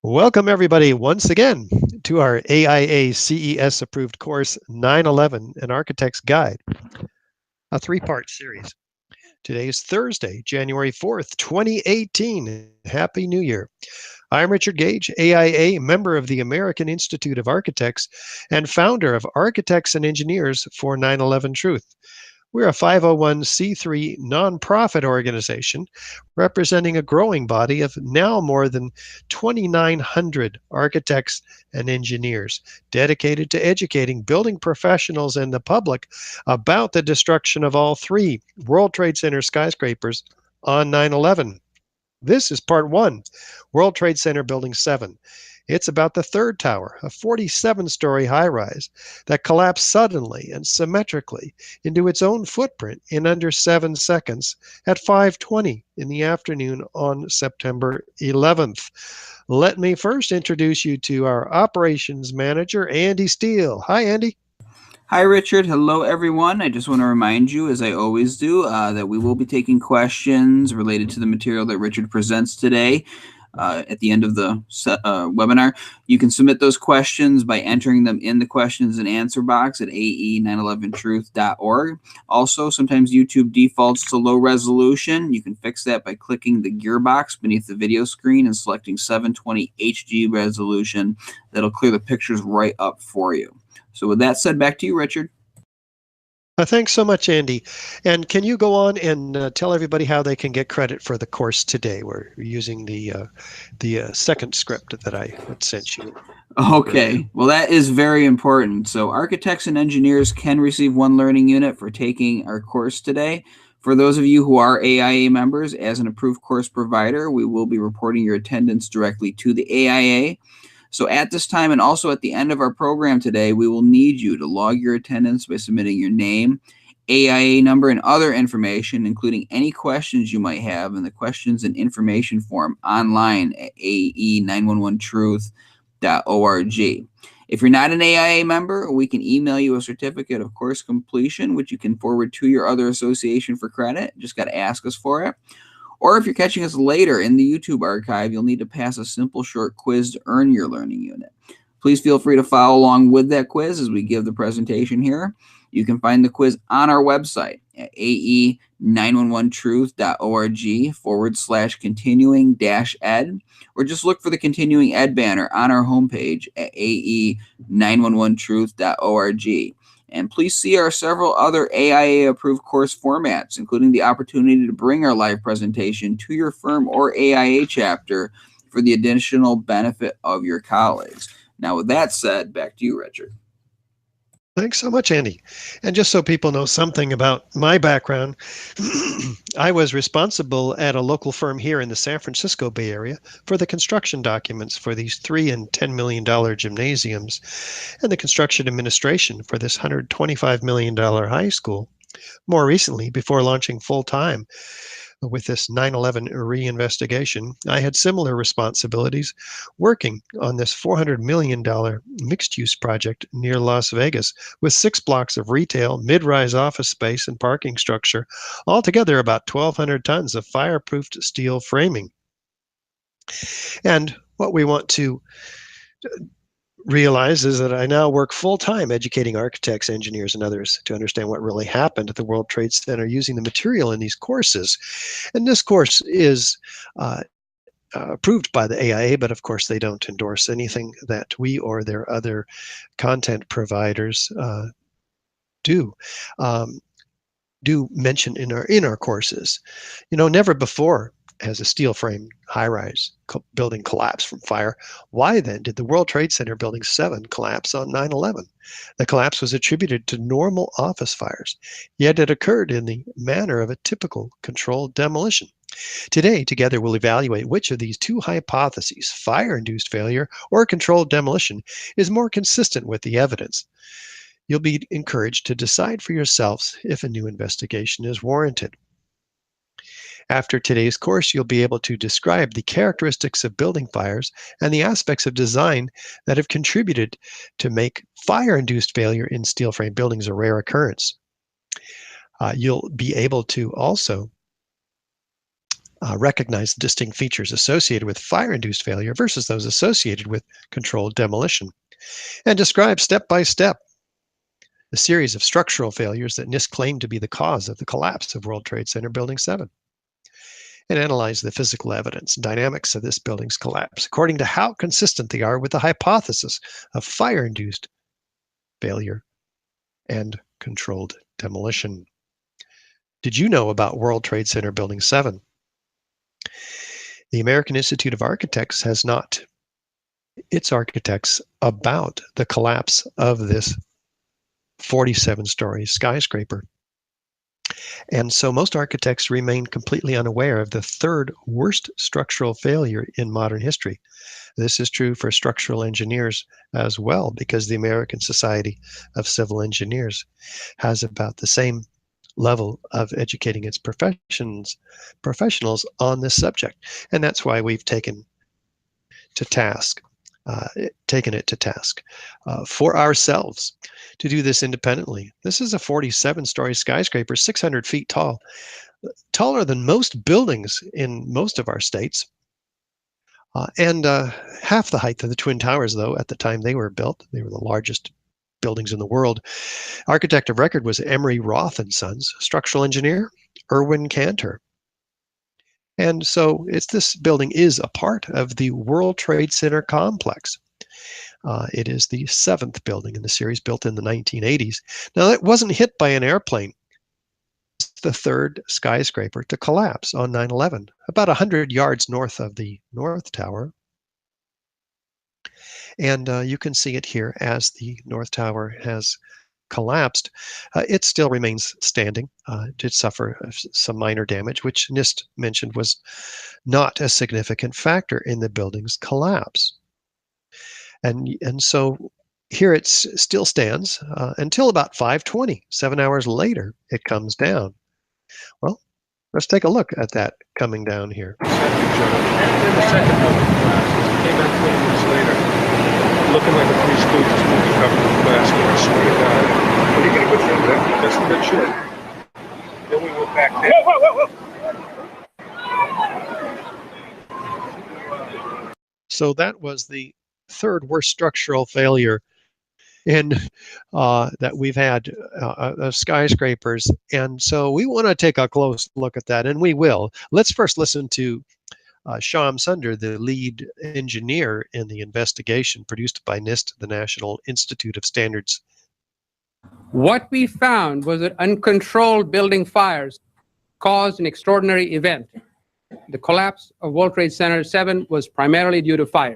Welcome, everybody, once again to our AIA CES approved course 9/11 An Architect's Guide, a three-part series. Today is Thursday, January 4th, 2018. Happy New Year. I'm Richard Gage, AIA, member of the American Institute of Architects and founder of Architects and Engineers for 9/11 Truth. We're a 501c3 nonprofit organization representing a growing body of now more than 2,900 architects and engineers dedicated to educating building professionals and the public about the destruction of all three World Trade Center skyscrapers on 9/11. This is part one, World Trade Center Building 7. It's about the third tower, a 47-story high-rise that collapsed suddenly and symmetrically into its own footprint in under 7 seconds at 5:20 in the afternoon on September 11th. Let me first introduce you to our operations manager, Andy Steele. Hi, Andy. Hi, Richard. Hello, everyone. I just want to remind you, as I always do, that we will be taking questions related to the material that Richard presents today. At the end of the webinar, you can submit those questions by entering them in the questions and answer box at ae911truth.org. Also, sometimes YouTube defaults to low resolution. You can fix that by clicking the gearbox beneath the video screen and selecting 720 HD resolution. That'll clear the pictures right up for you. So with that said, back to you, Richard. Thanks so much, Andy. And can you go on and tell everybody how they can get credit for the course today? We're using the second script that I had sent you. Okay, well, that is very important. So architects and engineers can receive one learning unit for taking our course today. For those of you who are AIA members, as an approved course provider, we will be reporting your attendance directly to the AIA. So at this time and also at the end of our program today, we will need you to log your attendance by submitting your name, AIA number, and other information, including any questions you might have in the questions and information form online at ae911truth.org. If you're not an AIA member, we can email you a certificate of course completion, which you can forward to your other association for credit. Just got to ask us for it. Or if you're catching us later in the YouTube archive, you'll need to pass a simple short quiz to earn your learning unit. Please feel free to follow along with that quiz as we give the presentation here. You can find the quiz on our website at ae911truth.org/continuing-ed, or just look for the Continuing Ed banner on our homepage at ae911truth.org. And please see our several other AIA-approved course formats, including the opportunity to bring our live presentation to your firm or AIA chapter for the additional benefit of your colleagues. Now, with that said, back to you, Richard. Thanks so much, Andy. And just so people know something about my background, I was responsible at a local firm here in the San Francisco Bay Area for the construction documents for these $3 and $10 million gymnasiums and the construction administration for this $125 million high school. More recently, before launching full-time with this 9/11 reinvestigation, I had similar responsibilities working on this $400 million mixed-use project near Las Vegas with 6 blocks of retail, mid-rise office space, and parking structure, altogether about 1,200 tons of fireproofed steel framing. And what we want to realize is that I now work full-time educating architects, engineers, and others to understand what really happened at the World Trade Center using the material in these courses. And this course is approved by the AIA, but of course they don't endorse anything that we or their other content providers do mention in our courses. You know, never before has a steel frame high-rise building collapsed from fire. Why then did the World Trade Center Building 7 collapse on 9/11? The collapse was attributed to normal office fires, yet it occurred in the manner of a typical controlled demolition. Today, together, we'll evaluate which of these two hypotheses, fire-induced failure or controlled demolition, is more consistent with the evidence. You'll be encouraged to decide for yourselves if a new investigation is warranted. After today's course, you'll be able to describe the characteristics of building fires and the aspects of design that have contributed to make fire-induced failure in steel frame buildings a rare occurrence. You'll be able to also recognize the distinct features associated with fire-induced failure versus those associated with controlled demolition, and describe step by step the series of structural failures that NIST claimed to be the cause of the collapse of World Trade Center Building 7, and analyze the physical evidence and dynamics of this building's collapse according to how consistent they are with the hypothesis of fire-induced failure and controlled demolition. Did you know about World Trade Center Building 7? The American Institute of Architects has not its architects about the collapse of this 47-story skyscraper. And so most architects remain completely unaware of the third worst structural failure in modern history. This is true for structural engineers as well, because the American Society of Civil Engineers has about the same level of educating its professionals on this subject. And that's why we've taken it to task for ourselves to do this independently. This is a 47-story skyscraper, 600 feet tall, taller than most buildings in most of our states, and half the height of the Twin Towers, though, at the time they were built. They were the largest buildings in the world. Architect of record was Emery Roth and Sons. Structural engineer, Irwin Cantor. And so this building is a part of the World Trade Center complex. It is the 7th building in the series, built in the 1980s. Now, it wasn't hit by an airplane. It's the 3rd skyscraper to collapse on 9/11, about 100 yards north of the North Tower. And you can see it here as the North Tower has collapsed. It still remains standing. It did suffer some minor damage, which NIST mentioned was not a significant factor in the building's collapse. And so here it still stands until about 5:20, 7 hours later, it comes down. Well, let's take a look at that coming down here. The second building collapsed. Came back 20 minutes later, looking like a Three Stooges movie covered with plastic. I swear to God. What are you going to go through that? That's the good shit. Then we went back there. Whoa, whoa, whoa. So that was the 3rd worst structural failure that we've had of skyscrapers. And so we want to take a close look at that, and we will. Let's first listen to Shyam Sunder, the lead engineer in the investigation produced by NIST, the National Institute of Standards. What we found was that uncontrolled building fires caused an extraordinary event. The collapse of World Trade Center 7 was primarily due to fire.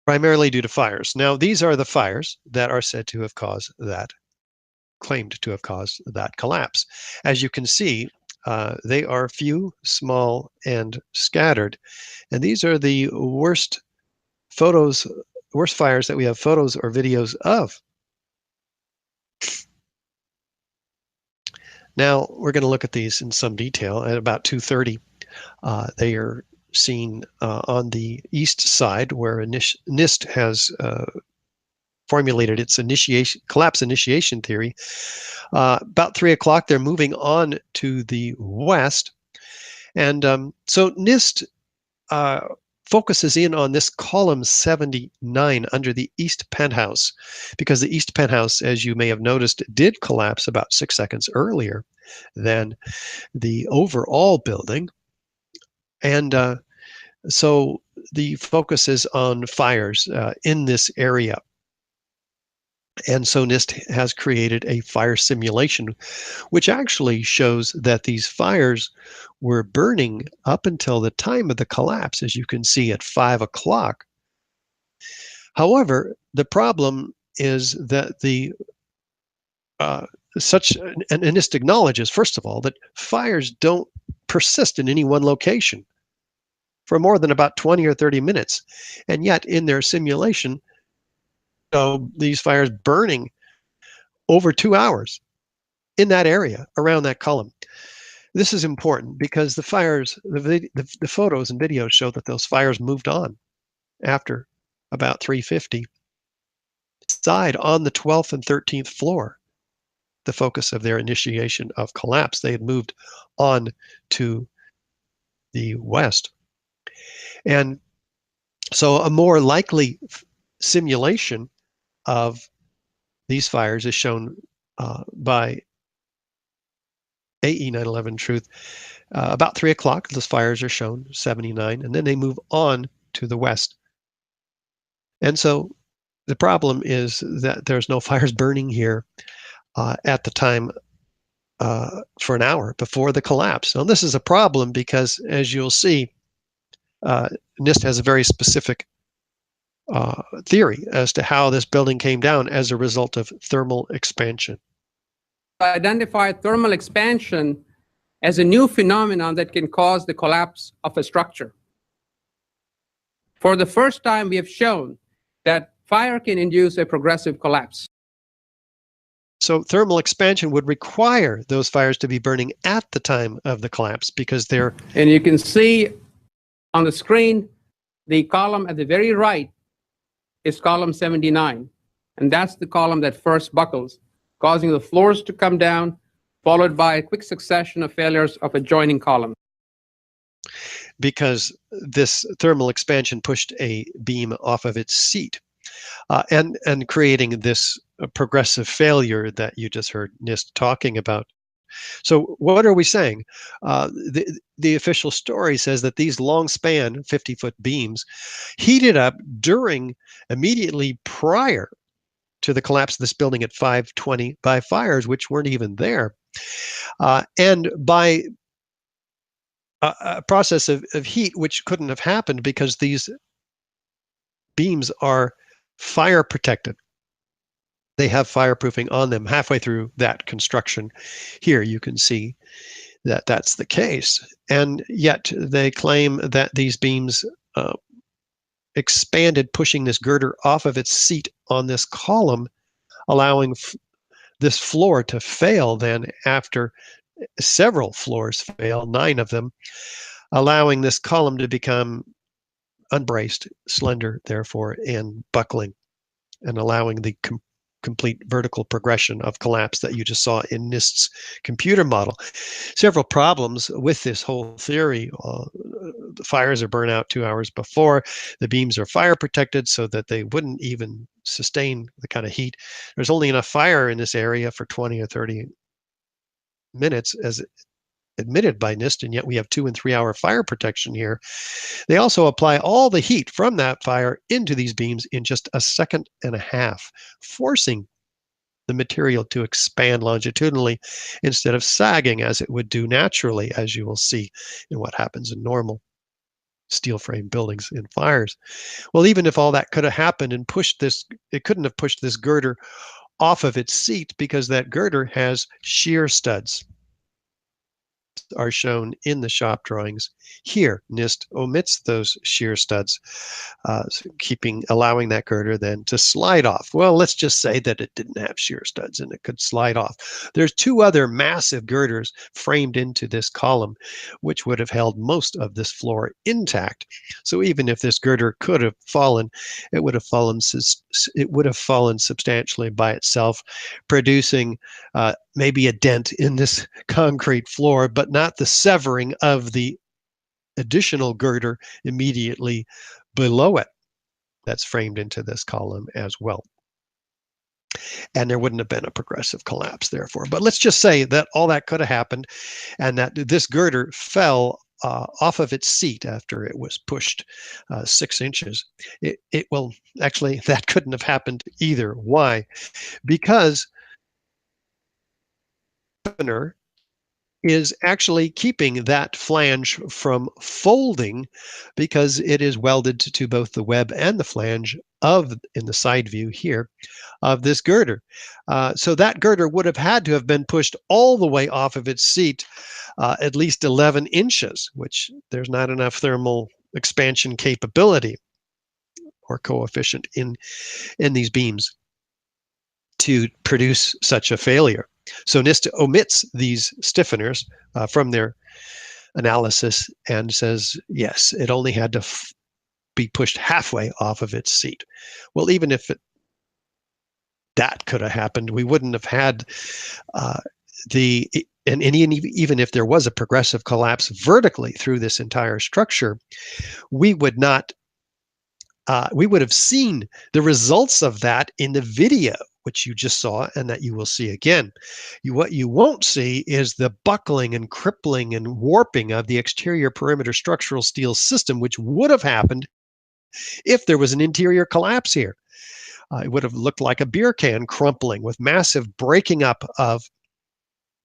Primarily due to fires. Now, these are the fires that are said to have caused that, claimed to have caused that collapse. As you can see, they are few, small, and scattered. And these are the worst fires that we have photos or videos of. Now, we're going to look at these in some detail. At about 2:30, they are seen on the east side, where NIST has formulated its collapse initiation theory. About 3 o'clock, they're moving on to the west. And so NIST focuses in on this column 79 under the east penthouse, because the east penthouse, as you may have noticed, did collapse about 6 seconds earlier than the overall building. And so the focus is on fires in this area. And so NIST has created a fire simulation, which actually shows that these fires were burning up until the time of the collapse, as you can see at 5 o'clock. However, the problem is that and NIST acknowledges, first of all, that fires don't persist in any one location for more than about 20 or 30 minutes. And yet in their simulation, these fires burning over 2 hours in that area around that column. This is important because the fires, the photos and videos show that those fires moved on after about 3:50. Side on the 12th and 13th floor, the focus of their initiation of collapse, they had moved on to the west. And so a more likely simulation of these fires is shown by AE 911 Truth. About 3 o'clock, those fires are shown, 79, and then they move on to the west. And so the problem is that there's no fires burning here at the time for an hour before the collapse. So this is a problem because, as you'll see, NIST has a very specific theory as to how this building came down as a result of thermal expansion. Identify thermal expansion as a new phenomenon that can cause the collapse of a structure. For the first time, we have shown that fire can induce a progressive collapse. So thermal expansion would require those fires to be burning at the time of the collapse because they're... And you can see on the screen, the column at the very right is column 79. And that's the column that first buckles, causing the floors to come down, followed by a quick succession of failures of adjoining columns. Because this thermal expansion pushed a beam off of its seat and creating this progressive failure that you just heard NIST talking about. So what are we saying? The official story says that these long span 50-foot beams heated up immediately prior to the collapse of this building at 5:20 by fires, which weren't even there. And by a process of heat, which couldn't have happened because these beams are fire protected. They have fireproofing on them halfway through that construction. Here you can see that that's the case. And yet they claim that these beams expanded, pushing this girder off of its seat on this column, allowing this floor to fail then after several floors fail, 9 of them, allowing this column to become unbraced, slender, therefore, and buckling, and allowing the complete vertical progression of collapse that you just saw in NIST's computer model. Several problems with this whole theory. The fires are burnt out 2 hours before. The beams are fire protected so that they wouldn't even sustain the kind of heat. There's only enough fire in this area for 20 or 30 minutes as admitted by NIST, and yet we have 2 and 3 hour fire protection here. They also apply all the heat from that fire into these beams in just a second and a half, forcing the material to expand longitudinally instead of sagging as it would do naturally, as you will see in what happens in normal steel frame buildings in fires. Well, even if all that could have happened and pushed this, it couldn't have pushed this girder off of its seat because that girder has shear studs. Are shown in the shop drawings. Here, NIST omits those shear studs, allowing that girder then to slide off. Well, let's just say that it didn't have shear studs and it could slide off. There's 2 other massive girders framed into this column, which would have held most of this floor intact. So even if this girder could have fallen, it would have fallen substantially by itself, producing maybe a dent in this concrete floor, but not the severing of the additional girder immediately below it that's framed into this column as well. And there wouldn't have been a progressive collapse, therefore. But let's just say that all that could have happened and that this girder fell off of its seat after it was pushed 6 inches. Actually, that couldn't have happened either. Why? Because is actually keeping that flange from folding because it is welded to both the web and the flange in the side view here, of this girder. So that girder would have had to have been pushed all the way off of its seat, at least 11 inches, which there's not enough thermal expansion capability or coefficient in these beams to produce such a failure. So NIST omits these stiffeners from their analysis and says, yes, it only had to be pushed halfway off of its seat. Well, even if that could have happened, we wouldn't have had the and even if there was a progressive collapse vertically through this entire structure, we would not we would have seen the results of that in the video, which you just saw and that you will see again. What you won't see is the buckling and crippling and warping of the exterior perimeter structural steel system, which would have happened if there was an interior collapse here. It would have looked like a beer can crumpling with massive breaking up of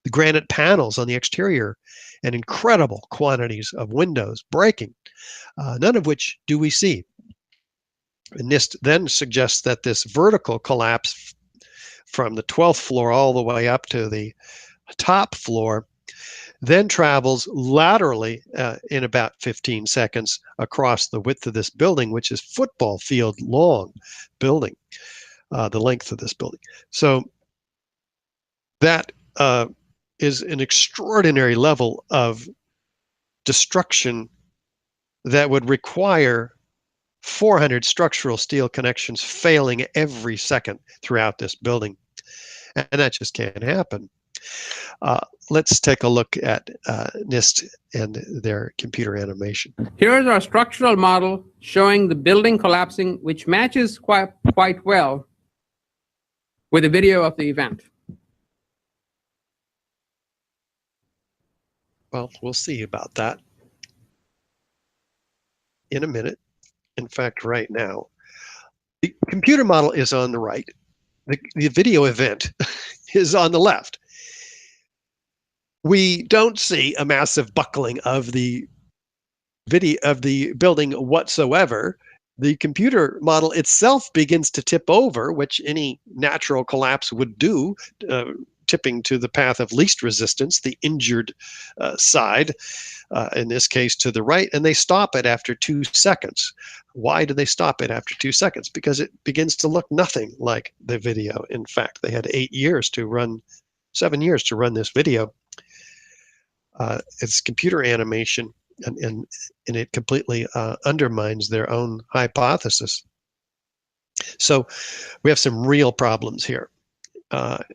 the granite panels on the exterior and incredible quantities of windows breaking, none of which do we see. And NIST then suggests that this vertical collapse from the 12th floor all the way up to the top floor then travels laterally in about 15 seconds across the width of this building, which is football field long building, the length of this building. So that is an extraordinary level of destruction that would require 400 structural steel connections failing every second throughout this building. And that just can't happen. Let's take a look at NIST and their computer animation. Here's our structural model showing the building collapsing, which matches quite well with a video of the event. Well, we'll see about that in a minute. In fact, right now, the computer model is on the right. The video event is on the left. We don't see a massive buckling of the building whatsoever. The computer model itself begins to tip over, which any natural collapse would do, tipping to the path of least resistance, the injured side, in this case to the right, and they stop it after 2 seconds. Why do they stop it after 2 seconds? Because it begins to look nothing like the video. In fact, they had 7 years to run this video. It's computer animation, and it completely undermines their own hypothesis. So we have some real problems here.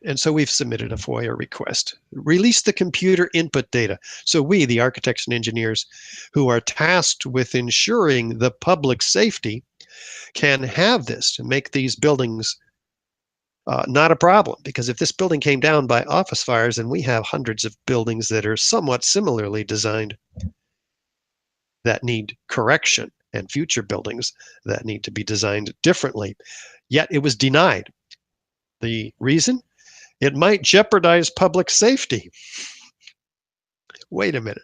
And so we've submitted a FOIA request. Release the computer input data. So we, the architects and engineers who are tasked with ensuring the public safety, can have this to make these buildings not a problem. Because if this building came down by office fires, and we have hundreds of buildings that are somewhat similarly designed that need correction, and future buildings that need to be designed differently, yet it was denied. The reason? It might jeopardize public safety. Wait a minute.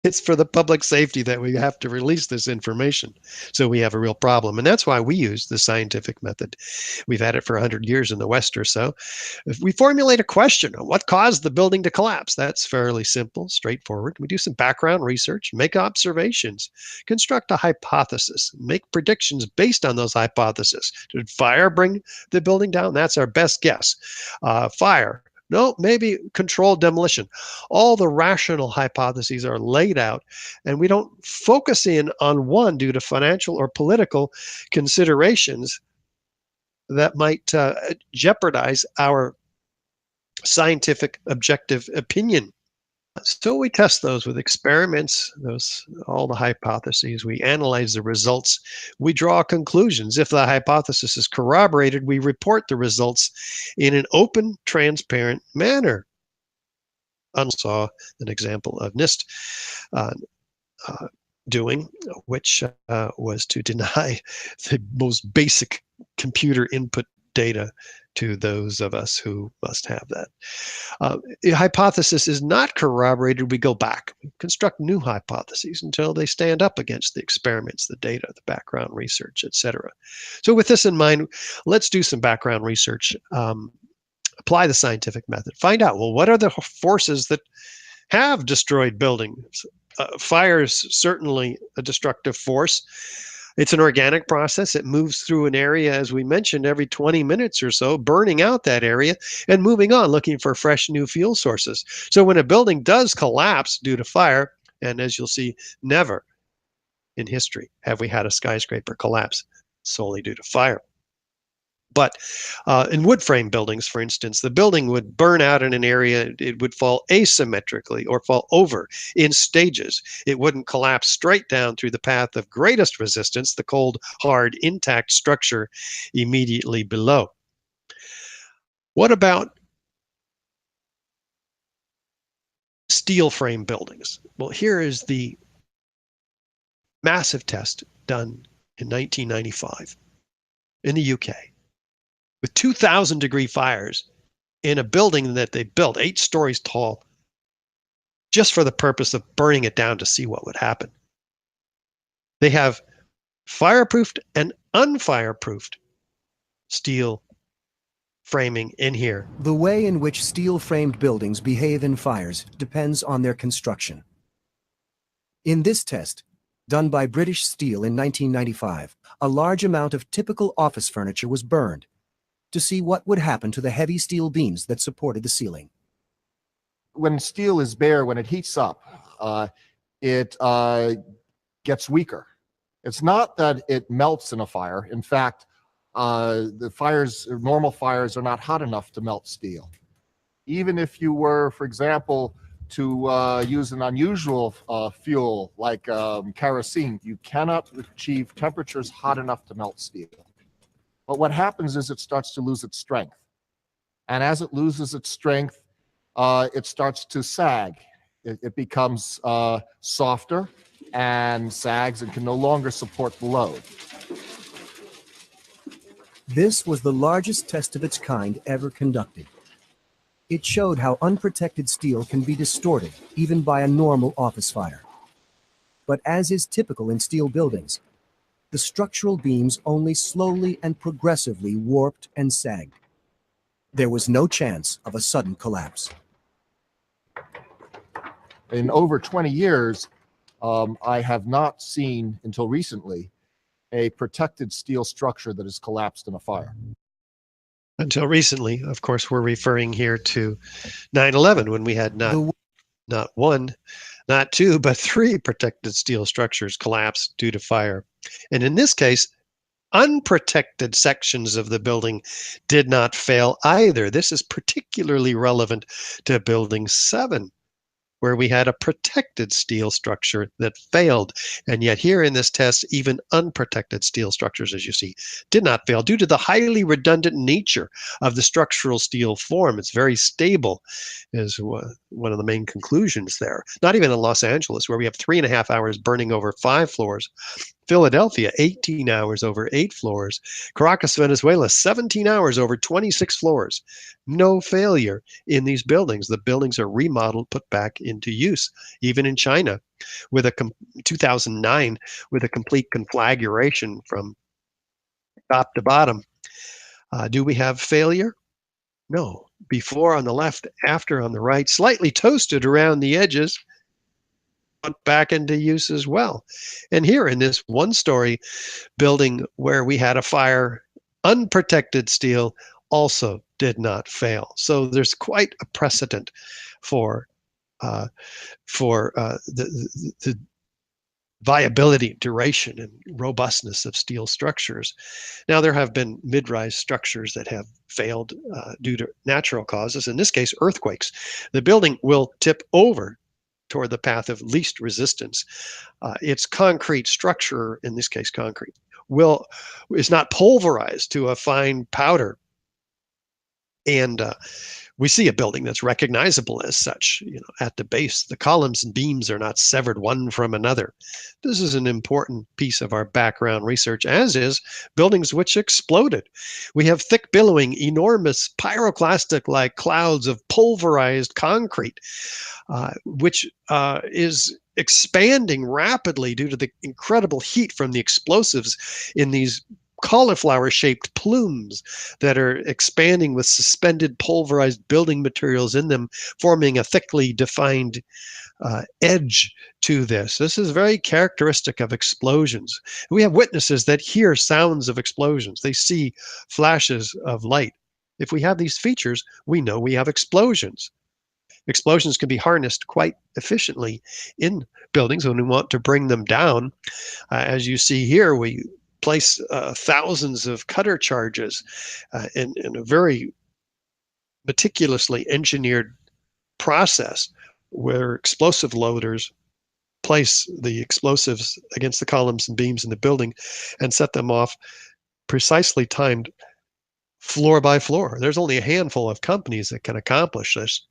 It's for the public safety that we have to release this information. So we have a real problem. And that's why we use the scientific method. We've had it for 100 years in the West or so. If we formulate a question on what caused the building to collapse, that's fairly simple, straightforward. We do some background research, make observations, construct a hypothesis, make predictions based on those hypotheses. Did fire bring the building down? That's our best guess. Fire. No, maybe controlled demolition. All the rational hypotheses are laid out, and we don't focus in on one due to financial or political considerations that might jeopardize our scientific objective opinion. So we test those with experiments, all the hypotheses. We analyze the results. We draw conclusions. If the hypothesis is corroborated, we report the results in an open, transparent manner. I saw an example of NIST doing, which was to deny the most basic computer input data to those of us who must have that. The hypothesis is not corroborated. We go back, construct new hypotheses until they stand up against the experiments, the data, the background research, etc. So with this in mind, let's do some background research, apply the scientific method, find out, well, what are the forces that have destroyed buildings? Fire is certainly a destructive force. It's an organic process. It moves through an area, as we mentioned, every 20 minutes or so, burning out that area and moving on, looking for fresh new fuel sources. So when a building does collapse due to fire, and as you'll see, never in history have we had a skyscraper collapse solely due to fire. But in wood frame buildings, for instance, the building would burn out in an area. It would fall asymmetrically or fall over in stages. It wouldn't collapse straight down through the path of greatest resistance, the cold, hard, intact structure immediately below. What about steel frame buildings? Well, here is the massive test done in 1995 in the UK with 2,000-degree fires in a building that they built 8 stories tall just for the purpose of burning it down to see what would happen. They have fireproofed and unfireproofed steel framing in here. The way in which steel-framed buildings behave in fires depends on their construction. In this test, done by British Steel in 1995, a large amount of typical office furniture was burned to see what would happen to the heavy steel beams that supported the ceiling. When steel is bare, when it heats up, it gets weaker. It's not that it melts in a fire. In fact, normal fires are not hot enough to melt steel. Even if you were, for example, to use an unusual fuel like kerosene, you cannot achieve temperatures hot enough to melt steel. But what happens is it starts to lose its strength. And as it loses its strength, it starts to sag. It becomes softer and sags and can no longer support the load. This was the largest test of its kind ever conducted. It showed how unprotected steel can be distorted even by a normal office fire. But as is typical in steel buildings, the structural beams only slowly and progressively warped and sagged. There was no chance of a sudden collapse. In over 20 years, I have not seen, until recently, a protected steel structure that has collapsed in a fire. Until recently, of course, we're referring here to 9/11, when we had not one, not two, but 3 protected steel structures collapse due to fire. And in this case, unprotected sections of the building did not fail either. This is particularly relevant to Building 7, where we had a protected steel structure that failed. And yet here in this test, even unprotected steel structures, as you see, did not fail due to the highly redundant nature of the structural steel form. It's very stable, is one of the main conclusions there. Not even in Los Angeles, where we have 3.5 hours burning over 5 floors. Philadelphia, 18 hours over 8 floors. Caracas, Venezuela, 17 hours over 26 floors. No failure in these buildings. The buildings are remodeled, put back into use. Even in China, with 2009, with a complete conflagration from top to bottom. Do we have failure? No. Before on the left, after on the right, slightly toasted around the edges, put back into use as well. And here in this 1-story building where we had a fire, unprotected steel also did not fail. So there's quite a precedent for the viability, duration, and robustness of steel structures. Now, there have been mid-rise structures that have failed due to natural causes, in this case, earthquakes. The building will tip over toward the path of least resistance. Its concrete structure, in this case concrete, is not pulverized to a fine powder. And we see a building that's recognizable as such. At the base, the columns and beams are not severed one from another. This is an important piece of our background research, as is buildings which exploded. We have thick billowing, enormous pyroclastic-like clouds of pulverized concrete, which is expanding rapidly due to the incredible heat from the explosives in these cauliflower-shaped plumes that are expanding with suspended pulverized building materials in them, forming a thickly defined edge to this. This is very characteristic of explosions. We have witnesses that hear sounds of explosions. They see flashes of light. If we have these features, we know we have explosions. Explosions can be harnessed quite efficiently in buildings when we want to bring them down. As you see here, we place thousands of cutter charges in a very meticulously engineered process where explosive loaders place the explosives against the columns and beams in the building and set them off precisely timed floor by floor. There's only a handful of companies that can accomplish this,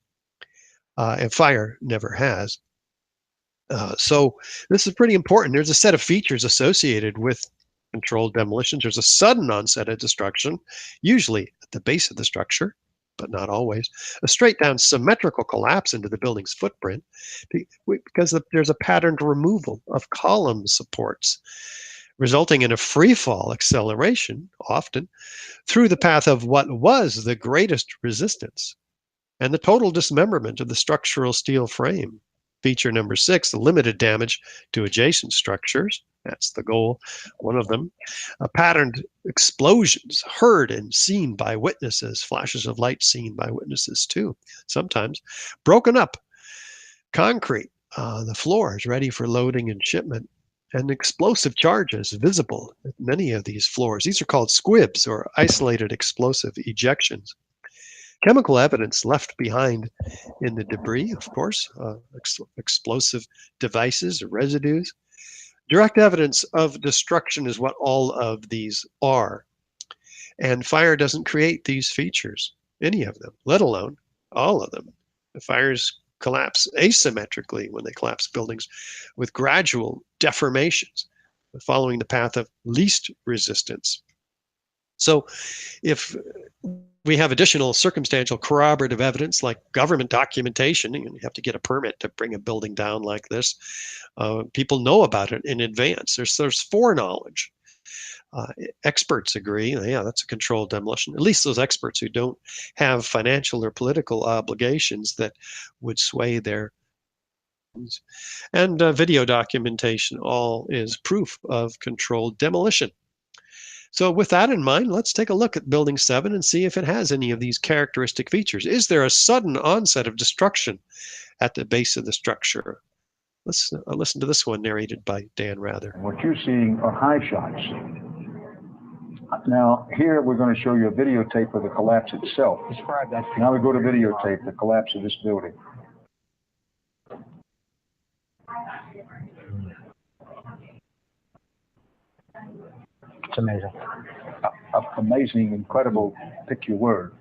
and fire never has. So this is pretty important. There's a set of features associated with controlled demolitions. There's a sudden onset of destruction, usually at the base of the structure, but not always. A straight down symmetrical collapse into the building's footprint because there's a patterned removal of column supports, resulting in a free fall acceleration, often, through the path of what was the greatest resistance, and the total dismemberment of the structural steel frame. Feature number 6, the limited damage to adjacent structures. That's the goal, one of them. Patterned explosions heard and seen by witnesses, flashes of light seen by witnesses too, sometimes. Broken up concrete, the floors ready for loading and shipment, and explosive charges visible at many of these floors. These are called squibs, or isolated explosive ejections. Chemical evidence left behind in the debris, of course, explosive devices or residues. Direct evidence of destruction is what all of these are. And fire doesn't create these features, any of them, let alone all of them. The fires collapse asymmetrically when they collapse buildings with gradual deformations, following the path of least resistance. So if we have additional circumstantial corroborative evidence like government documentation, and you have to get a permit to bring a building down like this, people know about it in advance. There's foreknowledge. Experts agree, yeah, that's a controlled demolition. At least those experts who don't have financial or political obligations that would sway their. And video documentation all is proof of controlled demolition. So with that in mind, let's take a look at Building 7 and see if it has any of these characteristic features. Is there a sudden onset of destruction at the base of the structure? Let's listen to this one narrated by Dan Rather. What you're seeing are high shots. Now, here we're going to show you a videotape of the collapse itself. Describe that. Now we go to videotape, the collapse of this building. It's amazing. Amazing, incredible, pick your word.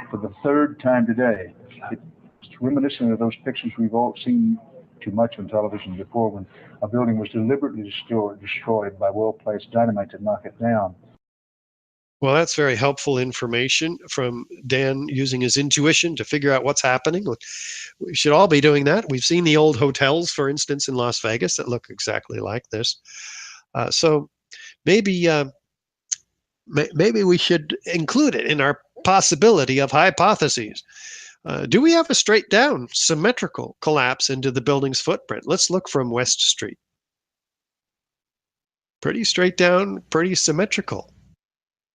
For the third time today, it's reminiscent of those pictures we've all seen too much on television before, when a building was deliberately destroyed by well-placed dynamite to knock it down. Well, that's very helpful information from Dan using his intuition to figure out what's happening. We should all be doing that. We've seen the old hotels, for instance, in Las Vegas that look exactly like this. So maybe we should include it in our possibility of hypotheses. Do we have a straight down symmetrical collapse into the building's footprint? Let's look from West Street. Pretty straight down, pretty symmetrical.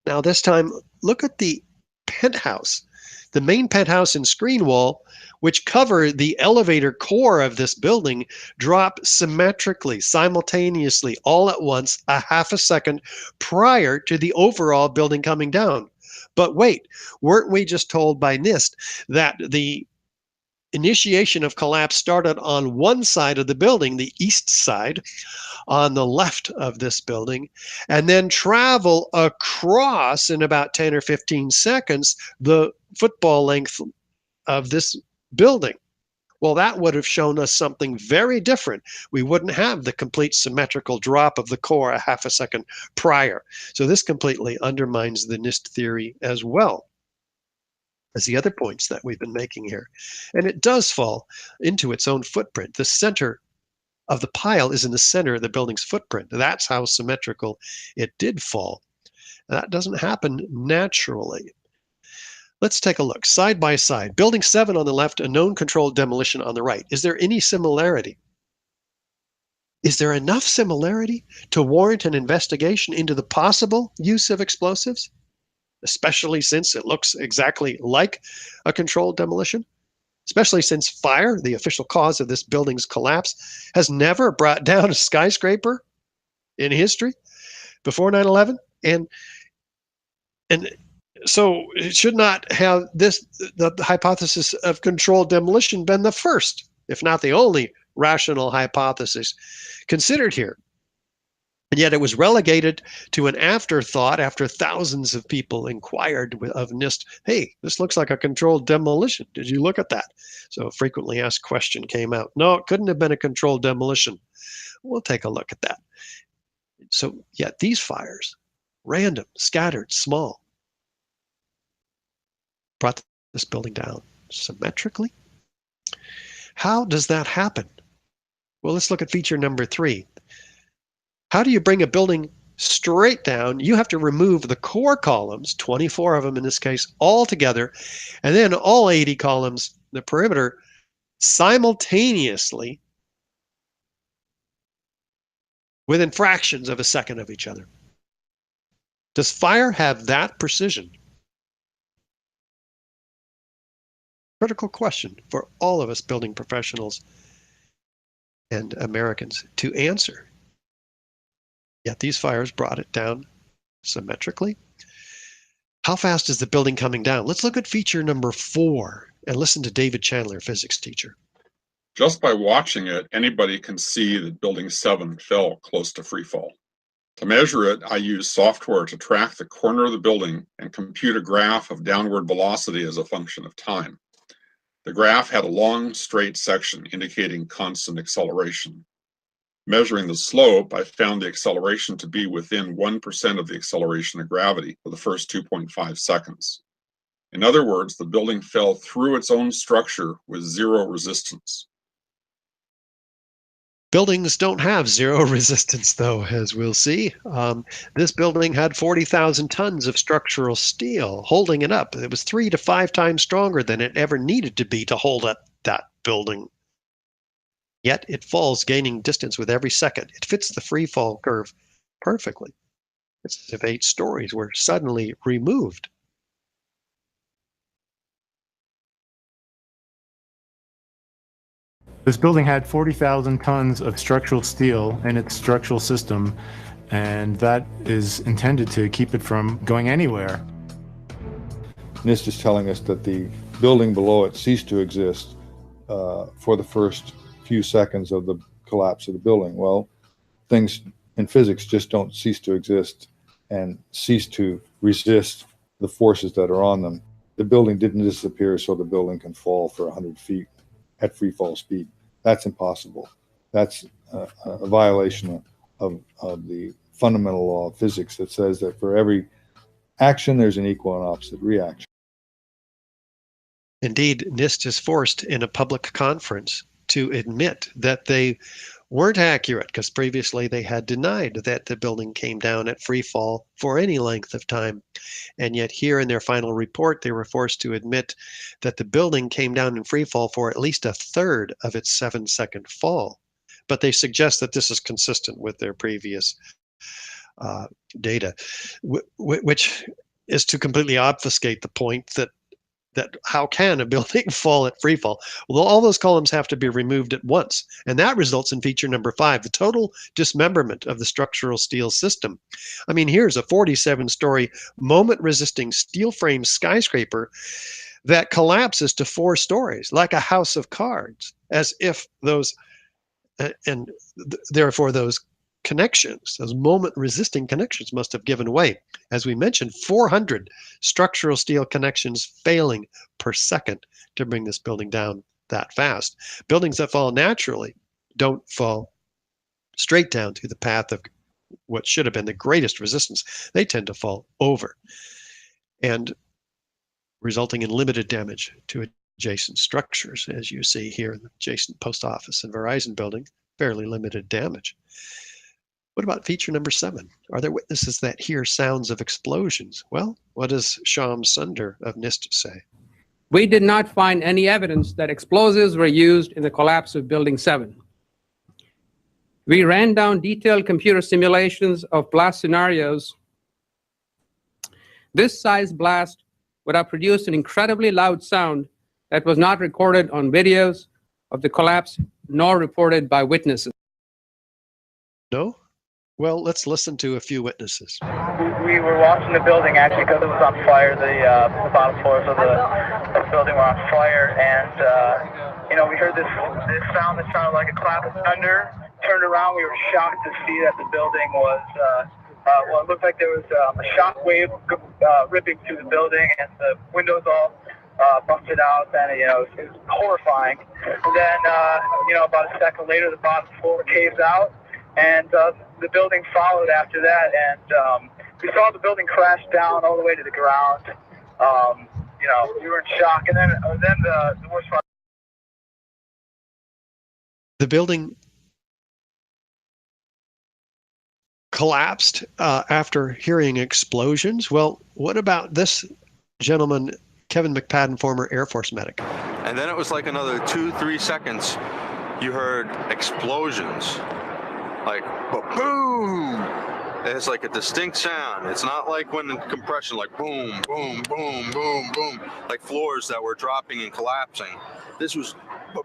Now this time, look at the penthouse, the main penthouse and screen wall, which cover the elevator core of this building, drop symmetrically, simultaneously, all at once, a half a second prior to the overall building coming down. But wait, weren't we just told by NIST that the initiation of collapse started on one side of the building, the east side, on the left of this building, and then travel across in about 10 or 15 seconds the football length of this building? Well, that would have shown us something very different. We wouldn't have the complete symmetrical drop of the core a half a second prior. So this completely undermines the NIST theory as well as the other points that we've been making here. And it does fall into its own footprint. The center of the pile is in the center of the building's footprint. That's how symmetrical it did fall. That doesn't happen naturally. Let's take a look side by side. Building 7 on the left, a known controlled demolition on the right. Is there any similarity? Is there enough similarity to warrant an investigation into the possible use of explosives, especially since it looks exactly like a controlled demolition? Especially since fire, the official cause of this building's collapse, has never brought down a skyscraper in history. before 9/11, and so it should not have the hypothesis of controlled demolition been the first, if not the only rational hypothesis considered here. And yet it was relegated to an afterthought after thousands of people inquired of NIST, hey, this looks like a controlled demolition. Did you look at that? So a frequently asked question came out. No, it couldn't have been a controlled demolition. We'll take a look at that. So yet these fires, random, scattered, small, brought this building down symmetrically. How does that happen? Well, let's look at feature number 3. How do you bring a building straight down? You have to remove the core columns, 24 of them in this case, all together, and then all 80 columns, the perimeter, simultaneously within fractions of a second of each other. Does fire have that precision? Critical question for all of us building professionals and Americans to answer. Yet these fires brought it down symmetrically. How fast is the building coming down? Let's look at feature number 4 and listen to David Chandler, physics teacher. Just by watching it, anybody can see that building 7 fell close to free fall. To measure it, I used software to track the corner of the building and compute a graph of downward velocity as a function of time. The graph had a long, straight section indicating constant acceleration. Measuring the slope, I found the acceleration to be within 1% of the acceleration of gravity for the first 2.5 seconds. In other words, the building fell through its own structure with zero resistance. Buildings don't have zero resistance, though, as we'll see. This building had 40,000 tons of structural steel holding it up. It was 3 to 5 times stronger than it ever needed to be to hold up that building. Yet it falls, gaining distance with every second. It fits the free fall curve perfectly. It's as if 8 stories were suddenly removed. This building had 40,000 tons of structural steel in its structural system, and that is intended to keep it from going anywhere. NIST is telling us that the building below it ceased to exist for the first few seconds of the collapse of the building. Well, things in physics just don't cease to exist and cease to resist the forces that are on them. The building didn't disappear so the building can fall for 100 feet at free fall speed. That's impossible. That's a violation of the fundamental law of physics that says that for every action, there's an equal and opposite reaction. Indeed, NIST is forced in a public conference to admit that they weren't accurate, because previously they had denied that the building came down at free fall for any length of time. And yet here in their final report, they were forced to admit that the building came down in free fall for at least a third of its 7-second fall. But they suggest that this is consistent with their previous data, which is to completely obfuscate the point that how can a building fall at free fall? Well, all those columns have to be removed at once. And that results in feature number 5, the total dismemberment of the structural steel system. I mean, here's a 47-story moment-resisting steel frame skyscraper that collapses to 4 stories, like a house of cards, as if those, and therefore those connections, those moment-resisting connections must have given way. As we mentioned, 400 structural steel connections failing per second to bring this building down that fast. Buildings that fall naturally don't fall straight down through the path of what should have been the greatest resistance. They tend to fall over, and resulting in limited damage to adjacent structures, as you see here in the adjacent post office and Verizon building, fairly limited damage. What about feature number 7? Are there witnesses that hear sounds of explosions? Well, what does Shyam Sunder of NIST say? We did not find any evidence that explosives were used in the collapse of Building 7. We ran down detailed computer simulations of blast scenarios. This size blast would have produced an incredibly loud sound that was not recorded on videos of the collapse nor reported by witnesses. No? Well, let's listen to a few witnesses. We were watching the building actually because it was on fire. The bottom floors of the building were on fire, and you know, we heard this sound that sounded like a clap of thunder. Turned around, we were shocked to see that the building was well, it looked like there was a shock wave ripping through the building, and the windows all busted out, and you know, it was horrifying. And then you know, about a second later, the bottom floor caves out, and the building followed after that, and we saw the building crash down all the way to the ground. You know, we were in shock, and then the worst part. The building collapsed after hearing explosions. Well, what about this gentleman, Kevin McPadden, former Air Force medic? And then it was like another 2-3 seconds. You heard explosions, like boom. It's like a distinct sound. It's not like when in compression, like boom, boom, boom, boom, boom, like floors that were dropping and collapsing. This was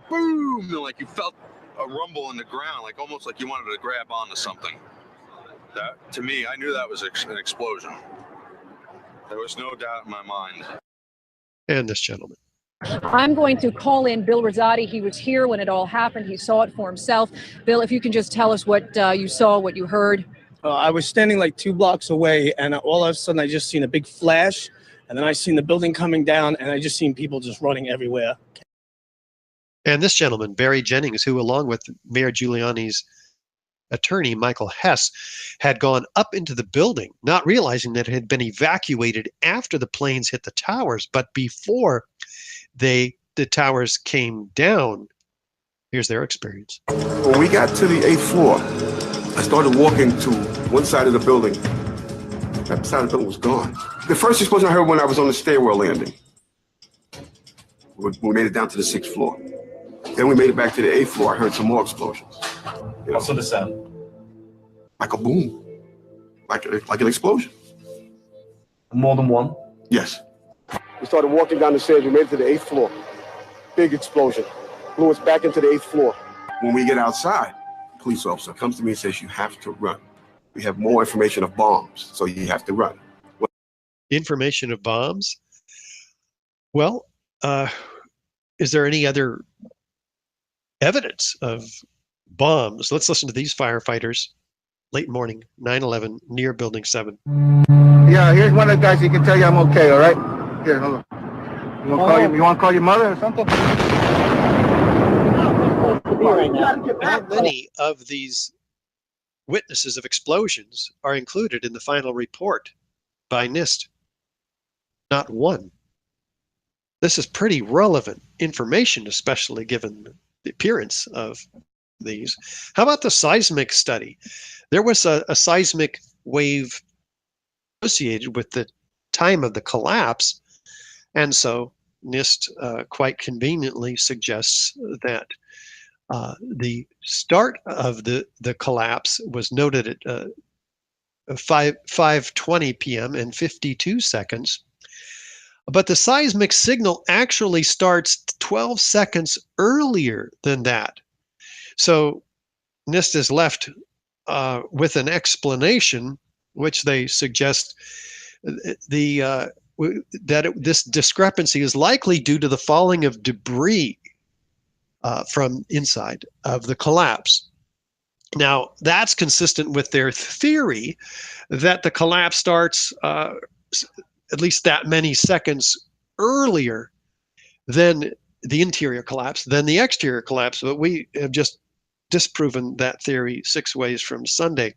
boom, and like you felt a rumble in the ground, like almost like you wanted to grab onto something. That, to me, I knew that was an explosion. There was no doubt in my mind. And this gentleman. I'm going to call in Bill Rosati. He was here when it all happened. He saw it for himself. Bill, if you can just tell us what you saw, what you heard. I was standing like 2 blocks away, and all of a sudden I just seen a big flash, and then I seen the building coming down, and I just seen people just running everywhere. And this gentleman, Barry Jennings, who along with Mayor Giuliani's attorney, Michael Hess, had gone up into the building, not realizing that it had been evacuated after the planes hit the towers, but before the towers came down. Here's their experience. When we got to the 8th floor, I started walking to one side of the building. That side of the building was gone. The first explosion I heard when I was on the stairwell landing. We made it down to the 6th floor. Then we made it back to the 8th floor. I heard some more explosions. What's the sound? Like a boom. Like an explosion. More than one? Yes. We started walking down the stairs. We made it to the 8th floor. Big explosion. Blew us back into the 8th floor. When we get outside, a police officer comes to me and says, you have to run. We have more information of bombs, so you have to run. Information of bombs? Well, is there any other evidence of bombs? Let's listen to these firefighters. Late morning, 9/11, near Building 7. Yeah, here's one of the guys. He can tell you I'm okay, all right? Here, hold on. You want to call your mother or something? Not many of these witnesses of explosions are included in the final report by NIST. Not one. This is pretty relevant information, especially given the appearance of these. How about the seismic study? There was a seismic wave associated with the time of the collapse, and so NIST quite conveniently suggests that the start of the collapse was noted at 5:20 p.m. and 52 seconds. But the seismic signal actually starts 12 seconds earlier than that. So NIST is left with an explanation, which they suggest this discrepancy is likely due to the falling of debris from inside of the collapse. Now, that's consistent with their theory that the collapse starts at least that many seconds earlier than the interior collapse, than the exterior collapse. But we have just disproven that theory 6 ways from Sunday.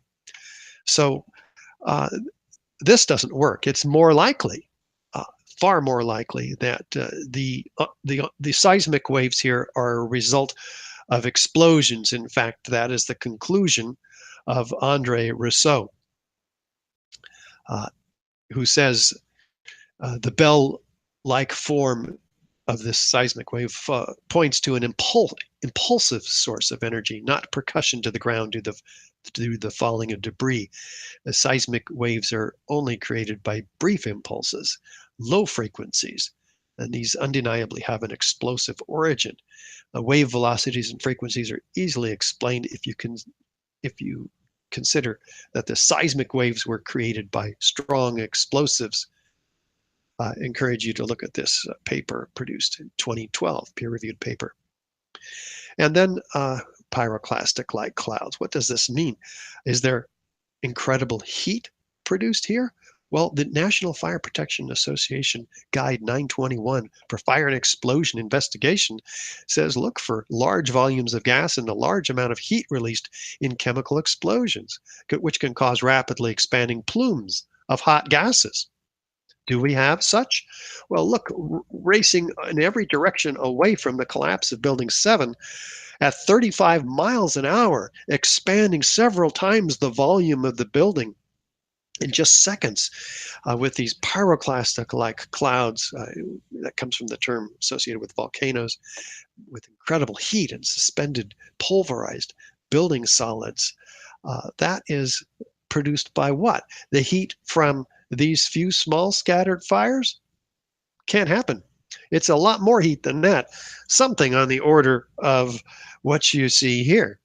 So this doesn't work. It's more likely, far more likely, that the seismic waves here are a result of explosions. In fact, that is the conclusion of Andre Rousseau, who says the bell-like form of this seismic wave points to an impulsive source of energy, not percussion to the ground due to the falling of debris. The seismic waves are only created by brief impulses, low frequencies, and these undeniably have an explosive origin. Wave velocities and frequencies are easily explained if you consider that the seismic waves were created by strong explosives. I encourage you to look at this paper produced in 2012, peer-reviewed paper. And then pyroclastic-like clouds. What does this mean? Is there incredible heat produced here? Well, the National Fire Protection Association Guide 921 for Fire and Explosion Investigation says look for large volumes of gas and a large amount of heat released in chemical explosions, which can cause rapidly expanding plumes of hot gases. Do we have such? Well, look, racing in every direction away from the collapse of Building 7 at 35 miles an hour, expanding several times the volume of the building in just seconds with these pyroclastic-like clouds that comes from the term associated with volcanoes, with incredible heat and suspended pulverized building solids. That is produced by what? The heat from these few small scattered fires? Can't happen. It's a lot more heat than that. Something on the order of what you see here.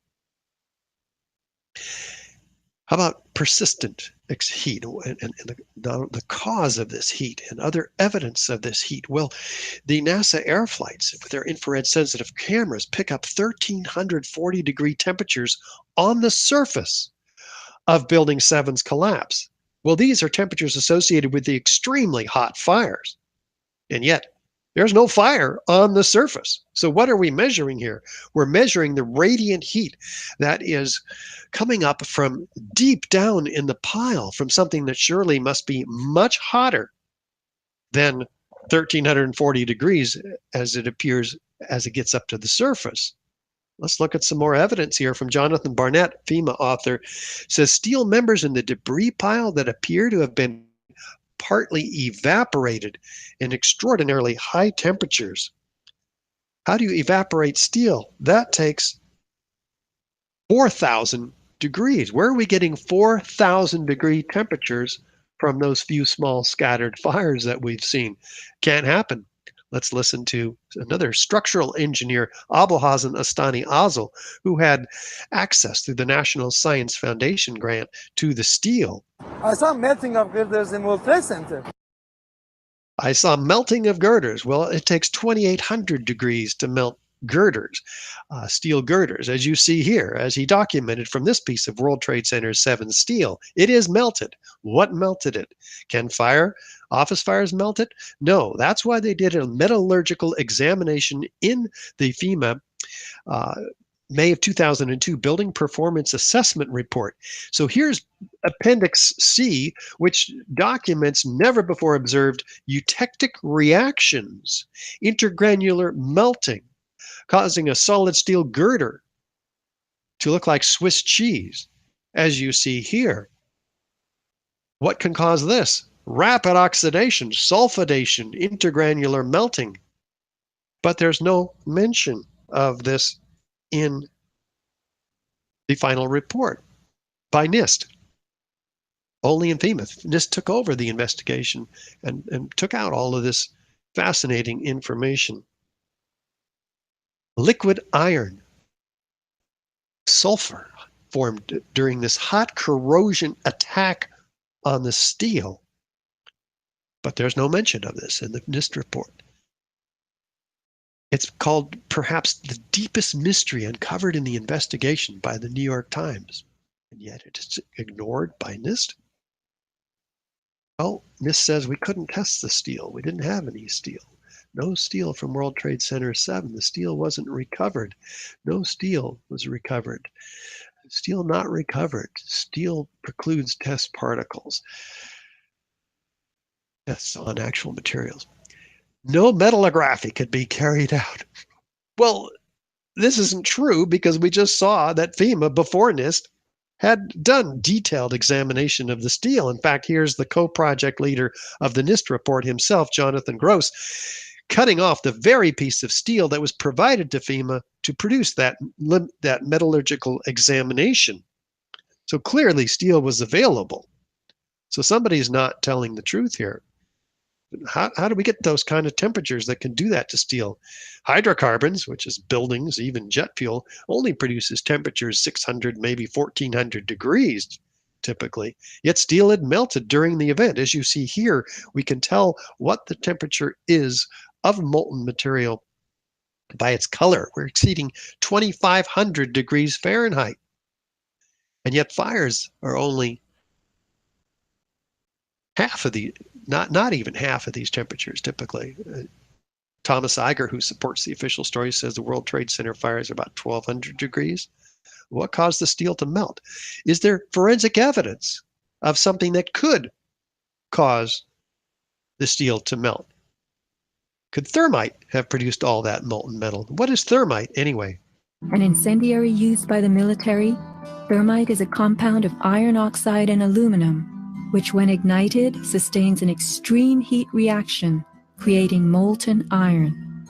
How about persistent heat and the cause of this heat and other evidence of this heat? Well, the NASA air flights with their infrared sensitive cameras pick up 1,340 degree temperatures on the surface of Building 7's collapse. Well, these are temperatures associated with the extremely hot fires. And yet, there's no fire on the surface. So what are we measuring here? We're measuring the radiant heat that is coming up from deep down in the pile, from something that surely must be much hotter than 1,340 degrees as it appears as it gets up to the surface. Let's look at some more evidence here from Jonathan Barnett, FEMA author. Says steel members in the debris pile that appear to have been partly evaporated in extraordinarily high temperatures. How do you evaporate steel? That takes 4,000 degrees. Where are we getting 4,000 degree temperatures from those few small scattered fires that we've seen? Can't happen. Let's listen to another structural engineer, Abolhassan Astani Azel, who had access through the National Science Foundation grant to the steel. I saw melting of girders in World Trade Center. I saw melting of girders. Well, it takes 2,800 degrees to melt girders, steel girders, as you see here, as he documented from this piece of World Trade Center 7 steel. It is melted. What melted it? Can office fires melt it? No, that's why they did a metallurgical examination in the FEMA May of 2002 Building Performance Assessment Report. So here's Appendix C, which documents never before observed eutectic reactions, intergranular melting, causing a solid steel girder to look like Swiss cheese, as you see here. What can cause this? Rapid oxidation, sulfidation, intergranular melting. But there's no mention of this in the final report by NIST. Only in FEMA. NIST took over the investigation and took out all of this fascinating information. Liquid iron, sulfur, formed during this hot corrosion attack on the steel. But there's no mention of this in the NIST report. It's called perhaps the deepest mystery uncovered in the investigation by the New York Times, and yet it is ignored by NIST. Well, NIST says we couldn't test the steel. We didn't have any steel. No steel from World Trade Center 7. The steel wasn't recovered. No steel was recovered. Steel not recovered. Steel precludes test particles. Tests on actual materials. No metallography could be carried out. Well, this isn't true because we just saw that FEMA, before NIST, had done detailed examination of the steel. In fact, here's the co-project leader of the NIST report himself, Jonathan Gross, cutting off the very piece of steel that was provided to FEMA to produce that metallurgical examination. So clearly steel was available. So somebody's not telling the truth here. How do we get those kind of temperatures that can do that to steel? Hydrocarbons, which is buildings, even jet fuel, only produces temperatures 600, maybe 1400 degrees typically. Yet steel had melted during the event. As you see here, we can tell what the temperature is of molten material by its color. We're exceeding 2500 degrees Fahrenheit. And yet fires are only half of the, not even half of these temperatures typically. Thomas Iger, who supports the official story, says the World Trade Center fires are about 1200 degrees. What caused the steel to melt? Is there forensic evidence of something that could cause the steel to melt? Could thermite have produced all that molten metal? What is thermite anyway? An incendiary used by the military, thermite is a compound of iron oxide and aluminum, which when ignited sustains an extreme heat reaction, creating molten iron.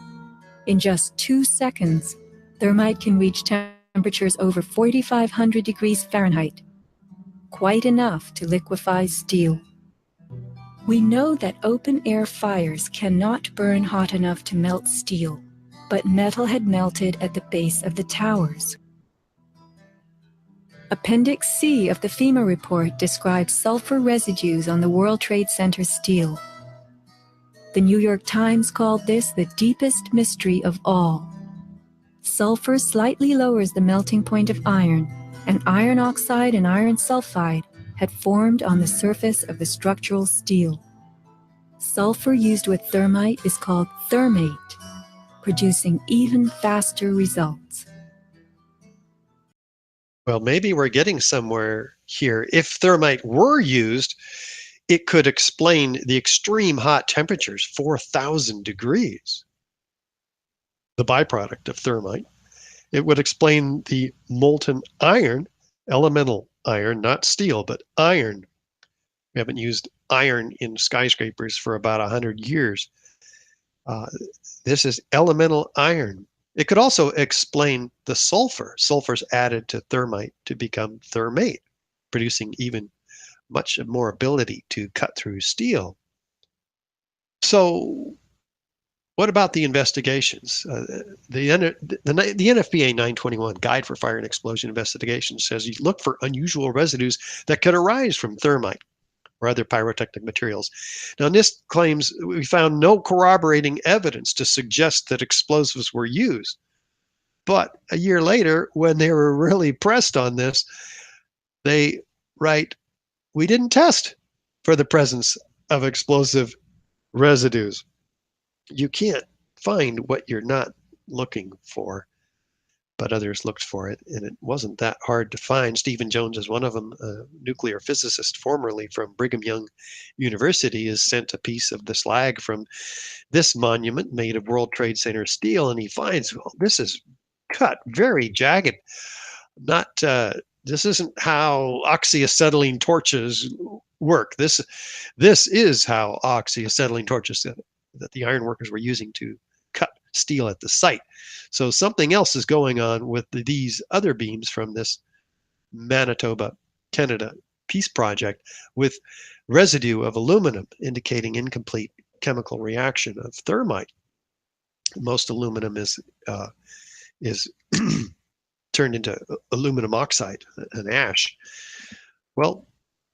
In just 2 seconds, thermite can reach temperatures over 4,500 degrees Fahrenheit, quite enough to liquefy steel. We know that open-air fires cannot burn hot enough to melt steel, but metal had melted at the base of the towers. Appendix C of the FEMA report describes sulfur residues on the World Trade Center steel. The New York Times called this the deepest mystery of all. Sulfur slightly lowers the melting point of iron, and iron oxide and iron sulfide had formed on the surface of the structural steel. Sulfur used with thermite is called thermate, producing even faster results. Well, maybe we're getting somewhere here. If thermite were used, it could explain the extreme hot temperatures, 4,000 degrees, the byproduct of thermite. It would explain the molten iron, elemental iron, not steel, but iron. We haven't used iron in skyscrapers for about 100 years. This is elemental iron. It could also explain the sulfur. Sulfur's added to thermite to become thermate, producing even much more ability to cut through steel. So what about the investigations? The NFPA 921 Guide for Fire and Explosion Investigations says you look for unusual residues that could arise from thermite or other pyrotechnic materials. Now, NIST claims we found no corroborating evidence to suggest that explosives were used. But a year later, when they were really pressed on this, they write, we didn't test for the presence of explosive residues. You can't find what you're not looking for, but others looked for it, and it wasn't that hard to find. Stephen Jones is one of them, a nuclear physicist formerly from Brigham Young University, has sent a piece of the slag from this monument made of World Trade Center steel, and he finds, well, this is cut very jagged. This isn't how oxyacetylene torches work. This is how oxyacetylene torches that the ironworkers were using to cut steel at the site. So something else is going on with these other beams from this Manitoba, Canada peace project with residue of aluminum indicating incomplete chemical reaction of thermite. Most aluminum is turned into aluminum oxide, an ash. Well,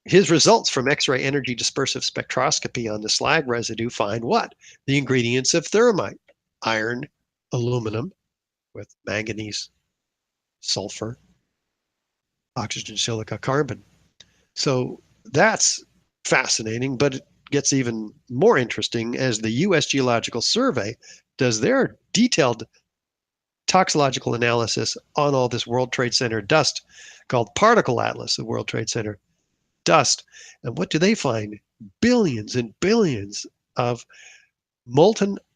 his results from X-ray energy dispersive spectroscopy on the slag residue find what? The ingredients of thermite: iron, aluminum with manganese, sulfur, oxygen, silica, carbon. So that's fascinating, but it gets even more interesting as the U.S. Geological Survey does their detailed toxicological analysis on all this World Trade Center dust called Particle Atlas of World Trade Center dust. And what do they find? Billions and billions of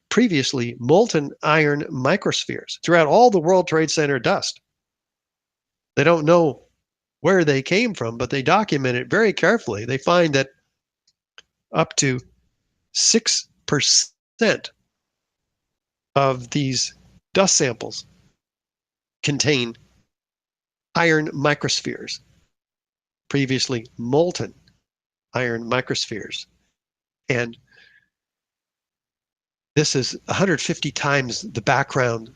previously molten iron microspheres throughout all the World Trade Center dust. They don't know where they came from, but they document it very carefully. They find that up to 6% of these dust samples contain iron microspheres, previously molten iron microspheres. And This is 150 times the background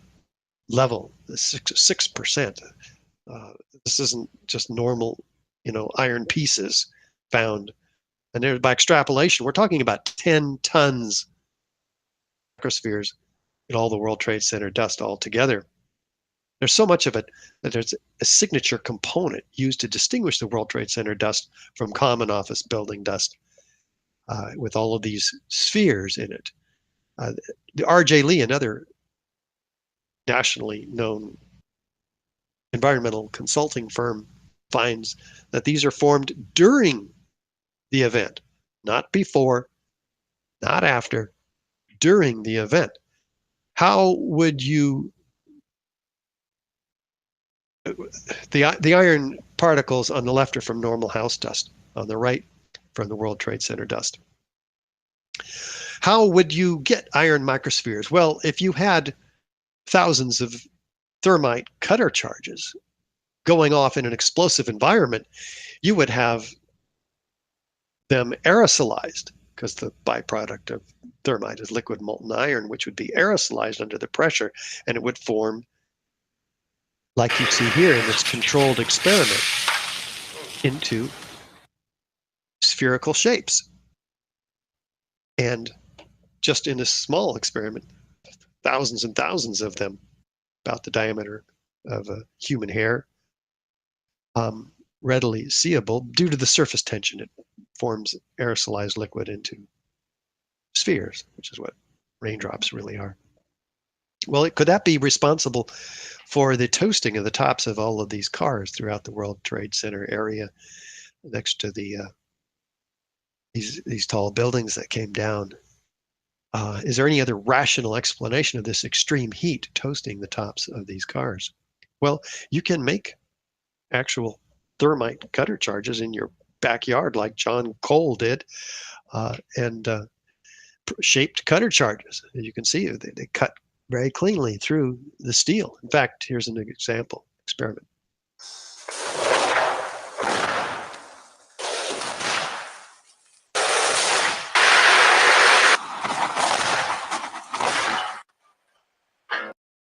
level, 6%. This isn't just normal, iron pieces found. And there's, by extrapolation, we're talking about 10 tons of microspheres in all the World Trade Center dust altogether. There's so much of it that there's a signature component used to distinguish the World Trade Center dust from common office building dust, with all of these spheres in it. The R.J. Lee, another nationally known environmental consulting firm, finds that these are formed during the event, not before, not after, during the event. How would you, the iron particles on the left are from normal house dust, on the right from the World Trade Center dust. How would you get iron microspheres? Well, if you had thousands of thermite cutter charges going off in an explosive environment, you would have them aerosolized, because the byproduct of thermite is liquid molten iron, which would be aerosolized under the pressure, and it would form, like you see here in this controlled experiment, into spherical shapes. And just in a small experiment, thousands and thousands of them, about the diameter of a human hair, readily seeable. Due to the surface tension, it forms aerosolized liquid into spheres, which is what raindrops really are. Well, could that be responsible for the toasting of the tops of all of these cars throughout the World Trade Center area, next to the these tall buildings that came down? Is there any other rational explanation of this extreme heat toasting the tops of these cars? Well, you can make actual thermite cutter charges in your backyard, like John Cole did, and shaped cutter charges. As you can see, they cut very cleanly through the steel. In fact, here's an example experiment.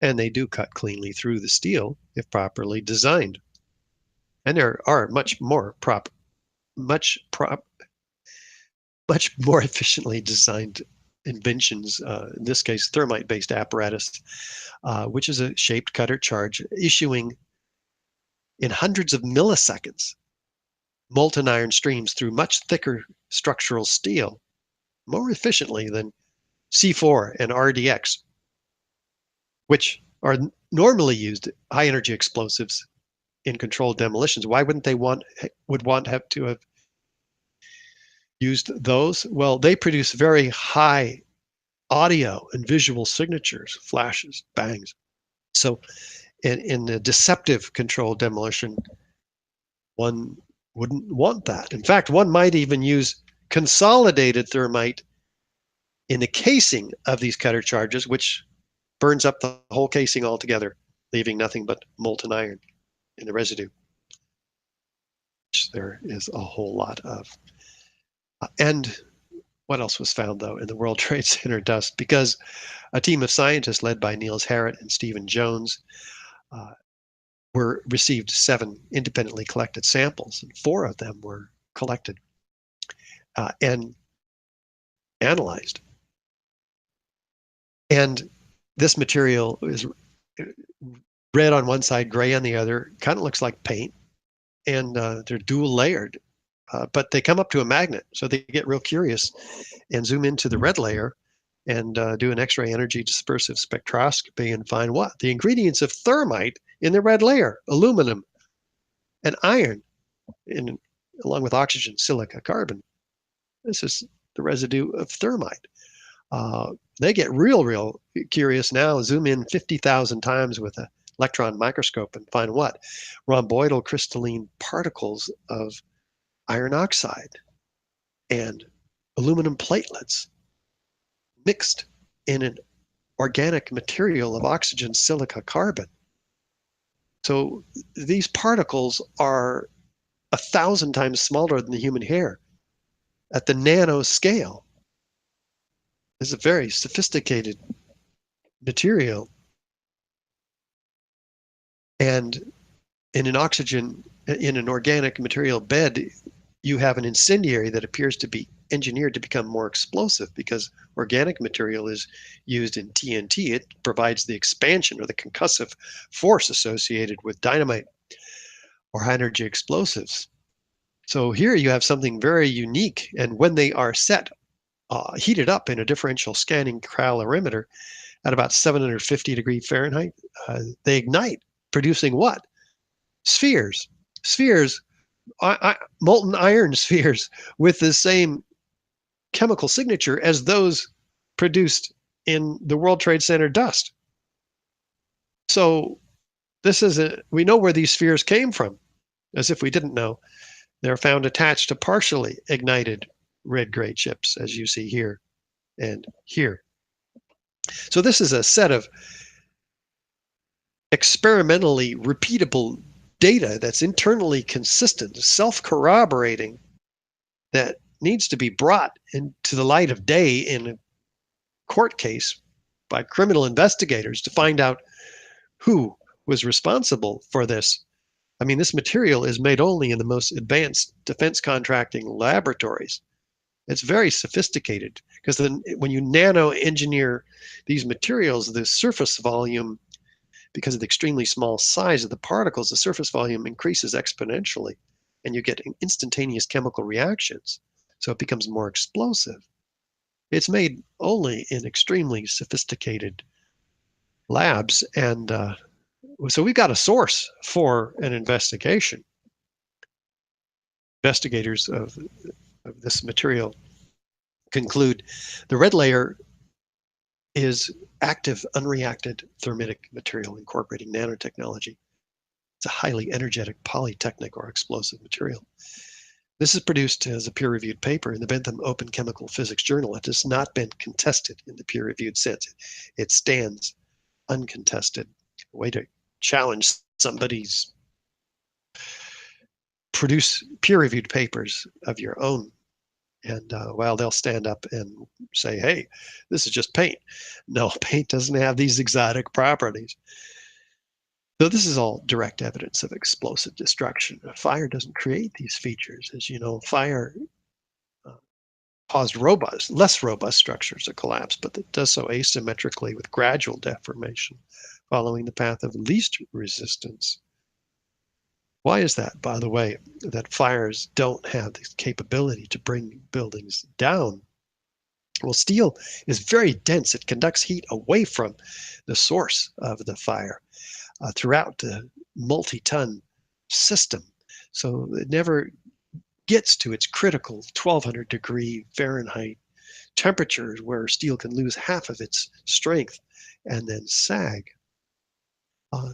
And they do cut cleanly through the steel if properly designed. And there are much more efficiently designed inventions, in this case thermite-based apparatus, which is a shaped cutter charge issuing in hundreds of milliseconds molten iron streams through much thicker structural steel more efficiently than C4 and RDX, which are normally used high energy explosives in controlled demolitions. Why wouldn't they have to have used those? Well, they produce very high audio and visual signatures, flashes, bangs. So in the deceptive controlled demolition, one wouldn't want that. In fact, one might even use consolidated thermite in the casing of these cutter charges, which burns up the whole casing altogether, leaving nothing but molten iron in the residue, which there is a whole lot of. And what else was found, though, in the World Trade Center dust? Because a team of scientists led by Niels Harrit and Stephen Jones received 7 independently collected samples, and 4 of them were collected and analyzed. And this material is red on one side, gray on the other, kind of looks like paint, and they're dual layered, but they come up to a magnet. So they get real curious and zoom into the red layer and do an X-ray energy dispersive spectroscopy and find what? The ingredients of thermite in the red layer, aluminum and iron, along with oxygen, silica, carbon. This is the residue of thermite. They get real curious now, zoom in 50,000 times with an electron microscope and find what? Rhomboidal crystalline particles of iron oxide and aluminum platelets mixed in an organic material of oxygen, silica, carbon. So these particles are 1,000 times smaller than the human hair at the nano scale. is a very sophisticated material. And in an organic material bed, you have an incendiary that appears to be engineered to become more explosive because organic material is used in TNT. It provides the expansion or the concussive force associated with dynamite or high energy explosives. So here you have something very unique. And when they are heated up in a differential scanning calorimeter at about 750 degrees Fahrenheit, they ignite, producing what? Spheres. Spheres, molten iron spheres with the same chemical signature as those produced in the World Trade Center dust. So we know where these spheres came from, as if we didn't know. They're found attached to partially ignited red-gray chips, as you see here and here. So this is a set of experimentally repeatable data that's internally consistent, self-corroborating, that needs to be brought into the light of day in a court case by criminal investigators to find out who was responsible for this. I mean, this material is made only in the most advanced defense contracting laboratories. It's very sophisticated because then when you nano engineer these materials, the surface volume, because of the extremely small size of the particles, the surface volume increases exponentially and you get instantaneous chemical reactions. So it becomes more explosive. It's made only in extremely sophisticated labs. And so we've got a source for an investigation. Investigators of this material conclude the red layer is active, unreacted thermitic material incorporating nanotechnology. It's a highly energetic polytechnic or explosive material. This is produced as a peer-reviewed paper in the Bentham Open Chemical Physics Journal. It has not been contested in the peer-reviewed sense. It stands uncontested. A way to challenge somebody's produce peer-reviewed papers of your own. And while they'll stand up and say, hey, this is just paint. No, paint doesn't have these exotic properties. So this is all direct evidence of explosive destruction. Fire doesn't create these features. As you know, fire caused less robust structures to collapse, but it does so asymmetrically with gradual deformation following the path of least resistance. Why is that, by the way, that fires don't have this capability to bring buildings down? Well, steel is very dense. It conducts heat away from the source of the fire throughout the multi-ton system. So it never gets to its critical 1200 degree Fahrenheit temperatures where steel can lose half of its strength and then sag.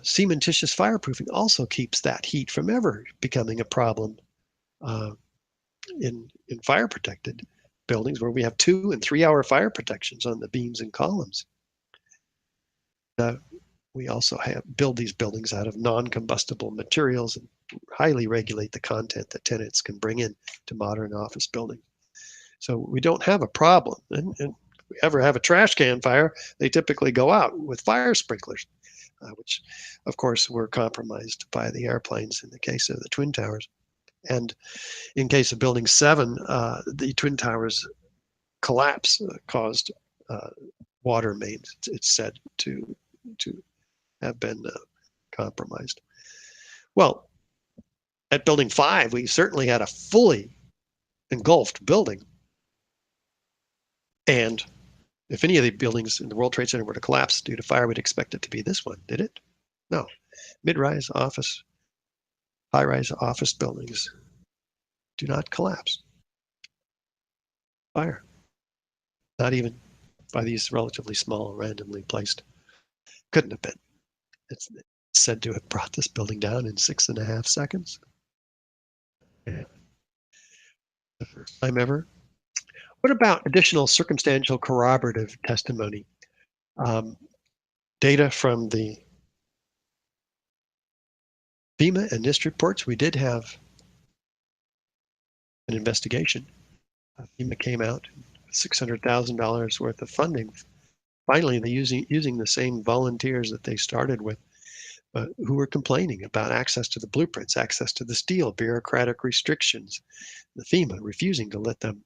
Cementitious fireproofing also keeps that heat from ever becoming a problem in fire protected buildings where we have 2 and 3 hour fire protections on the beams and columns. We also build these buildings out of non-combustible materials and highly regulate the content that tenants can bring in to modern office buildings. So we don't have a problem. And if we ever have a trash can fire, they typically go out with fire sprinklers, which of course were compromised by the airplanes in the case of the Twin Towers. And in case of Building 7, the Twin Towers collapse caused water mains, it's said, to have been compromised. Well, at Building 5, we certainly had a fully engulfed building. And if any of the buildings in the World Trade Center were to collapse due to fire, we'd expect it to be this one. Did it? No. Mid-rise office, high-rise office buildings do not collapse. Fire. Not even by these relatively small, randomly placed. Couldn't have been. It's said to have brought this building down in 6.5 seconds. Yeah. The first time ever. What about additional circumstantial corroborative testimony? Data from the FEMA and NIST reports. We did have an investigation. FEMA came out, $600,000 worth of funding. Finally, they using the same volunteers that they started with, who were complaining about access to the blueprints, access to the steel, bureaucratic restrictions, the FEMA refusing to let them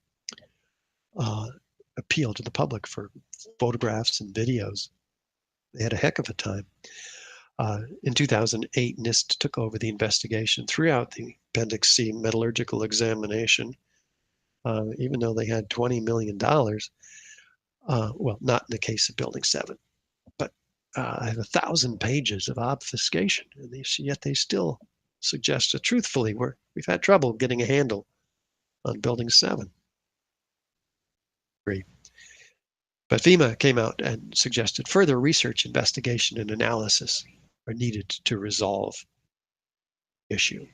appeal to the public for photographs and videos. They had a heck of a time. In 2008, NIST took over the investigation throughout the Appendix C metallurgical examination, even though they had $20 million. Well, not in the case of Building 7, but I have 1,000 pages of obfuscation, and yet they still suggest that truthfully we've had trouble getting a handle on Building 7. Great. But FEMA came out and suggested further research, investigation, and analysis are needed to resolve the issue.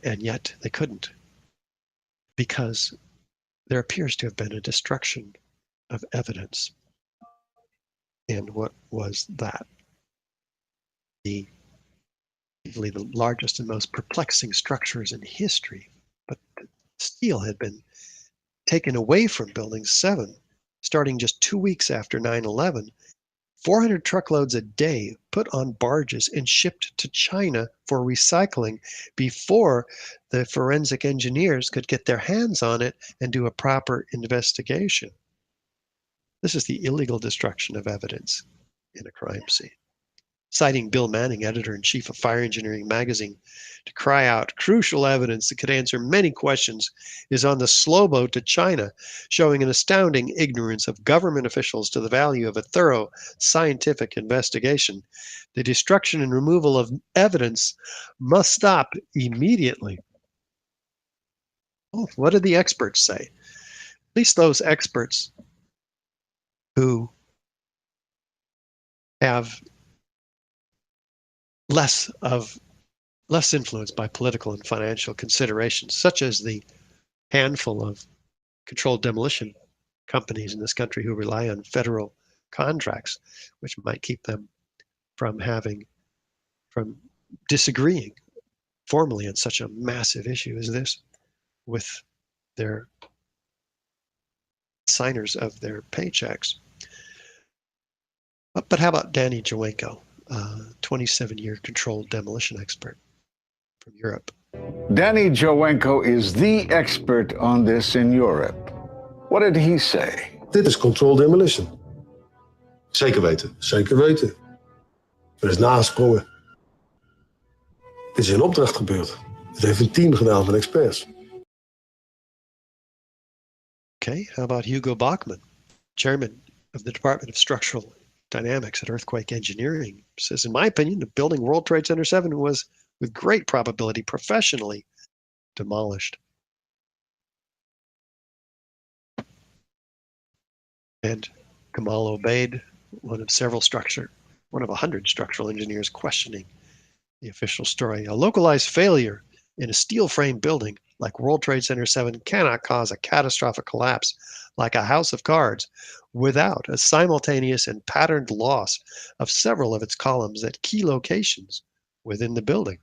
And yet they couldn't, because there appears to have been a destruction of evidence. And what was that? The largest and most perplexing structures in history, but the steel had been taken away from Building 7 starting just 2 weeks after 9/11. 400 truckloads a day put on barges and shipped to China for recycling before the forensic engineers could get their hands on it and do a proper investigation. This is the illegal destruction of evidence in a crime scene. Citing Bill Manning, editor-in-chief of Fire Engineering magazine, to cry out crucial evidence that could answer many questions is on the slow boat to China, showing an astounding ignorance of government officials to the value of a thorough scientific investigation. The destruction and removal of evidence must stop immediately. Oh, what did the experts say? At least those experts who have less influenced by political and financial considerations, such as the handful of controlled demolition companies in this country who rely on federal contracts, which might keep them from disagreeing formally on such a massive issue as this with their signers of their paychecks. But how about Danny Jawenko, 27-year controlled demolition expert from Europe? Danny Jawenko is the expert on this in Europe. What did he say? Dit is controlled demolition. Zeker weten. Zeker weten. Er is nagesprongen. Dit is in opdracht gebeurd. Het heeft een team gedaan van experts. Okay, how about Hugo Bachmann, chairman of the Department of Structural Dynamics at Earthquake Engineering, says, in my opinion, the building World Trade Center 7 was, with great probability, professionally demolished. And Kamal Obeid, one of 100 structural engineers questioning the official story. A localized failure in a steel frame building like World Trade Center 7 cannot cause a catastrophic collapse like a house of cards without a simultaneous and patterned loss of several of its columns at key locations within the building.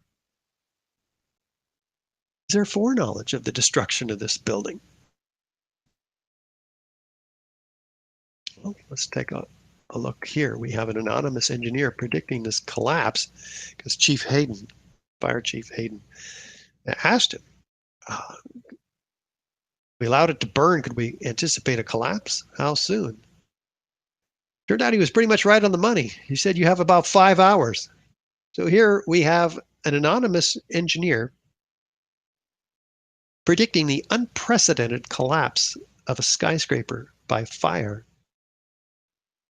Is there foreknowledge of the destruction of this building? Well, let's take a look here. We have an anonymous engineer predicting this collapse because Chief Hayden, Fire Chief Hayden, asked him, we allowed it to burn. Could we anticipate a collapse? How soon? Turned out he was pretty much right on the money. He said you have about 5 hours. So here we have an anonymous engineer predicting the unprecedented collapse of a skyscraper by fire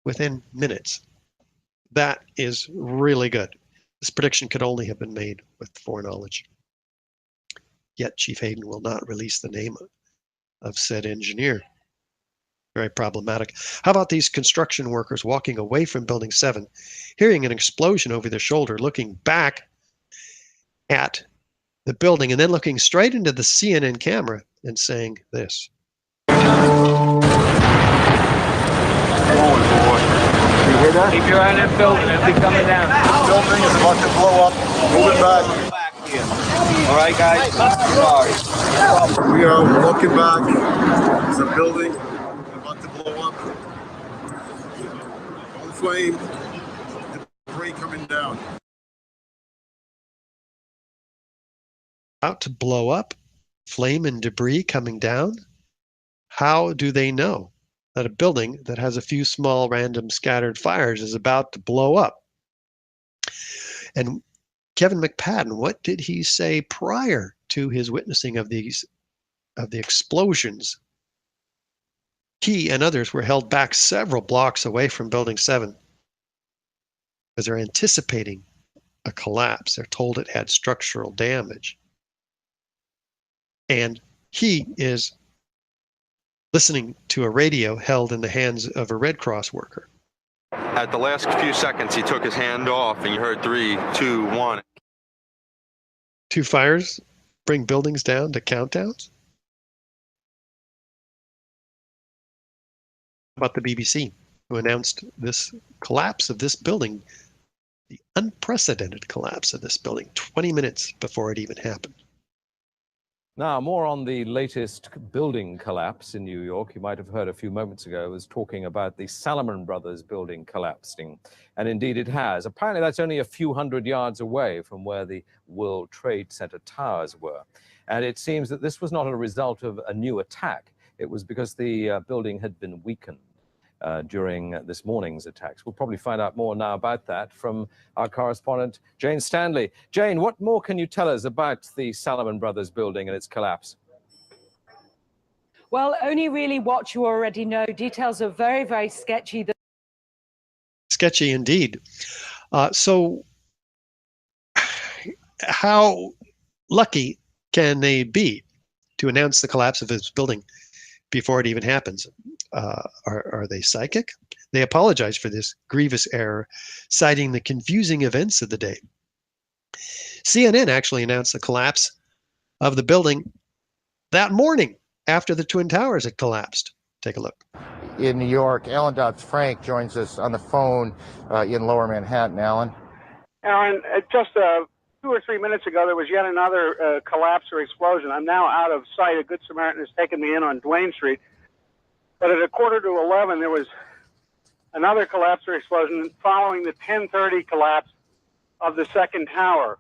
within minutes. That is really good. This prediction could only have been made with foreknowledge. Yet Chief Hayden will not release the name of said engineer. Very problematic. How about these construction workers walking away from Building 7, hearing an explosion over their shoulder, looking back at the building, and then looking straight into the CNN camera and saying this. You hear that? Keep your eye on that building. It'll be coming down. The building is about to blow up. Move it back. All right, guys. Sorry. We are walking back. There's a building about to blow up. On flame, debris coming down. About to blow up, flame and debris coming down. How do they know that a building that has a few small random scattered fires is about to blow up? And Kevin McPadden, what did he say prior to his witnessing of the explosions? He and others were held back several blocks away from Building 7 because they're anticipating a collapse. They're told it had structural damage. And he is listening to a radio held in the hands of a Red Cross worker. At the last few seconds, he took his hand off, and you heard 3, 2, 1. 2 fires bring buildings down to countdowns? About the BBC, who announced this collapse of this building, the unprecedented collapse of this building, 20 minutes before it even happened. Now, more on the latest building collapse in New York. You might have heard a few moments ago, I was talking about the Salomon Brothers building collapsing. And indeed it has. Apparently that's only a few hundred yards away from where the World Trade Center towers were. And it seems that this was not a result of a new attack. It was because the building had been weakened during this morning's attacks. We'll probably find out more now about that from our correspondent, Jane Stanley. Jane, what more can you tell us about the Salomon Brothers building and its collapse? Well, only really what you already know. Details are very, very sketchy. Sketchy indeed. So how lucky can they be to announce the collapse of this building before it even happens? Are they psychic? They apologize for this grievous error, citing the confusing events of the day. CNN actually announced the collapse of the building that morning after the Twin Towers had collapsed. Take a look. In New York, Alan Dobbs-Frank joins us on the phone in Lower Manhattan. Alan? Alan, just 2 or 3 minutes ago, there was yet another collapse or explosion. I'm now out of sight. A Good Samaritan has taken me in on Duane Street. But at 11:15, there was another collapse or explosion following the 10:30 collapse of the second tower.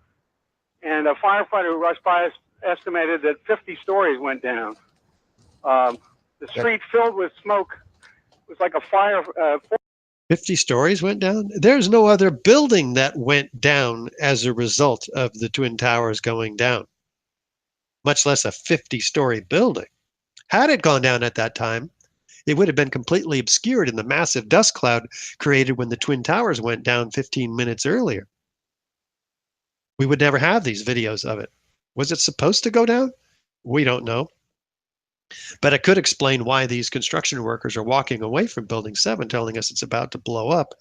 And a firefighter who rushed by us estimated that 50 stories went down. The street filled with smoke. It was like a fire. 50 stories went down? There's no other building that went down as a result of the Twin Towers going down, much less a 50-story building. Had it gone down at that time, it would have been completely obscured in the massive dust cloud created when the Twin Towers went down 15 minutes earlier. We would never have these videos of it. Was it supposed to go down? We don't know. But it could explain why these construction workers are walking away from Building 7, telling us it's about to blow up.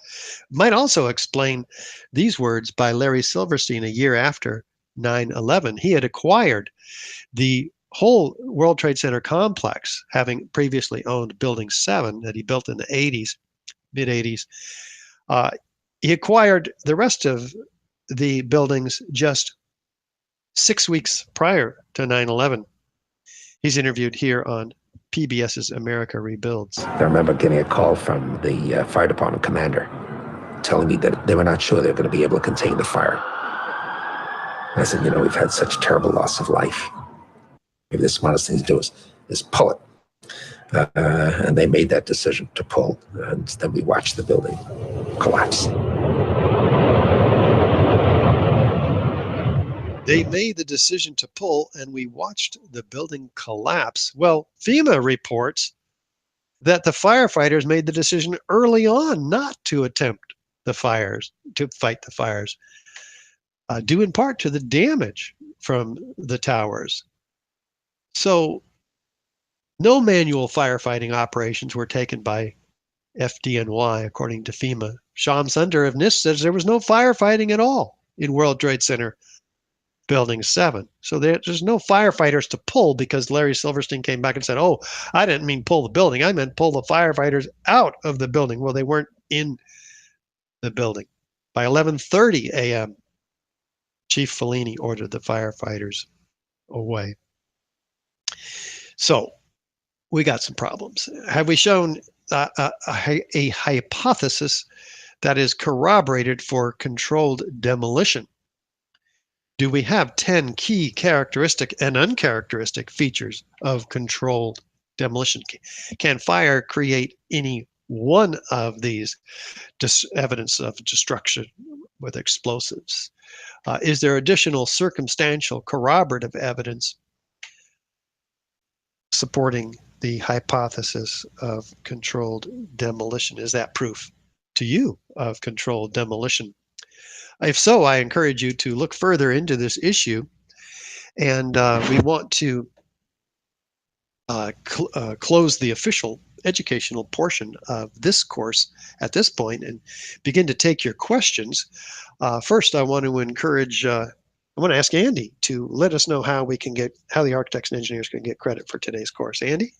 Might also explain these words by Larry Silverstein a year after 9/11. He had acquired the whole World Trade Center complex, having previously owned Building 7 that he built in the 80s, mid-80s. He acquired the rest of the buildings just 6 weeks prior to 9/11. He's interviewed here on PBS's America Rebuilds. I remember getting a call from the fire department commander telling me that they were not sure they were going to be able to contain the fire. And I said, you know, we've had such terrible loss of life. Maybe the smartest thing to do is pull it. And they made that decision to pull, and then we watched the building collapse. They made the decision to pull, and we watched the building collapse. Well, FEMA reports that the firefighters made the decision early on not to attempt the fires, to fight the fires, due in part to the damage from the towers. So no manual firefighting operations were taken by FDNY, according to FEMA. Sham Sunder of NIST says there was no firefighting at all in World Trade Center Building 7. So there's no firefighters to pull, because Larry Silverstein came back and said, oh, I didn't mean pull the building. I meant pull the firefighters out of the building. Well, they weren't in the building. By 11:30 a.m., Chief Fellini ordered the firefighters away. So we got some problems. Have we shown a hypothesis that is corroborated for controlled demolition? Do we have 10 key characteristic and uncharacteristic features of controlled demolition? Can fire create any one of these evidence of destruction with explosives? Is there additional circumstantial corroborative evidence supporting the hypothesis of controlled demolition? Is that proof to you of controlled demolition? If so, I encourage you to look further into this issue, and we want to close the official educational portion of this course at this point and begin to take your questions. First, I want to encourage, I want to ask Andy to let us know how the architects and engineers can get credit for today's course. Andy?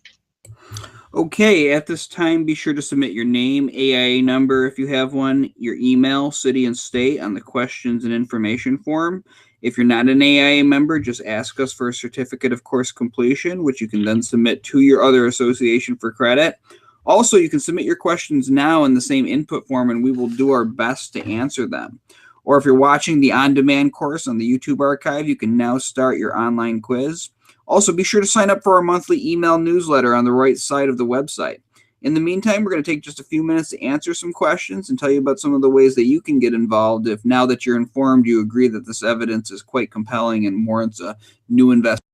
Okay, at this time, be sure to submit your name, AIA number if you have one, your email, city and state on the questions and information form. If you're not an AIA member, just ask us for a certificate of course completion, which you can then submit to your other association for credit. Also, you can submit your questions now in the same input form, and we will do our best to answer them. Or if you're watching the on-demand course on the YouTube archive, you can now start your online quiz. Also, be sure to sign up for our monthly email newsletter on the right side of the website. In the meantime, we're going to take just a few minutes to answer some questions and tell you about some of the ways that you can get involved if, now that you're informed, you agree that this evidence is quite compelling and warrants a new investment.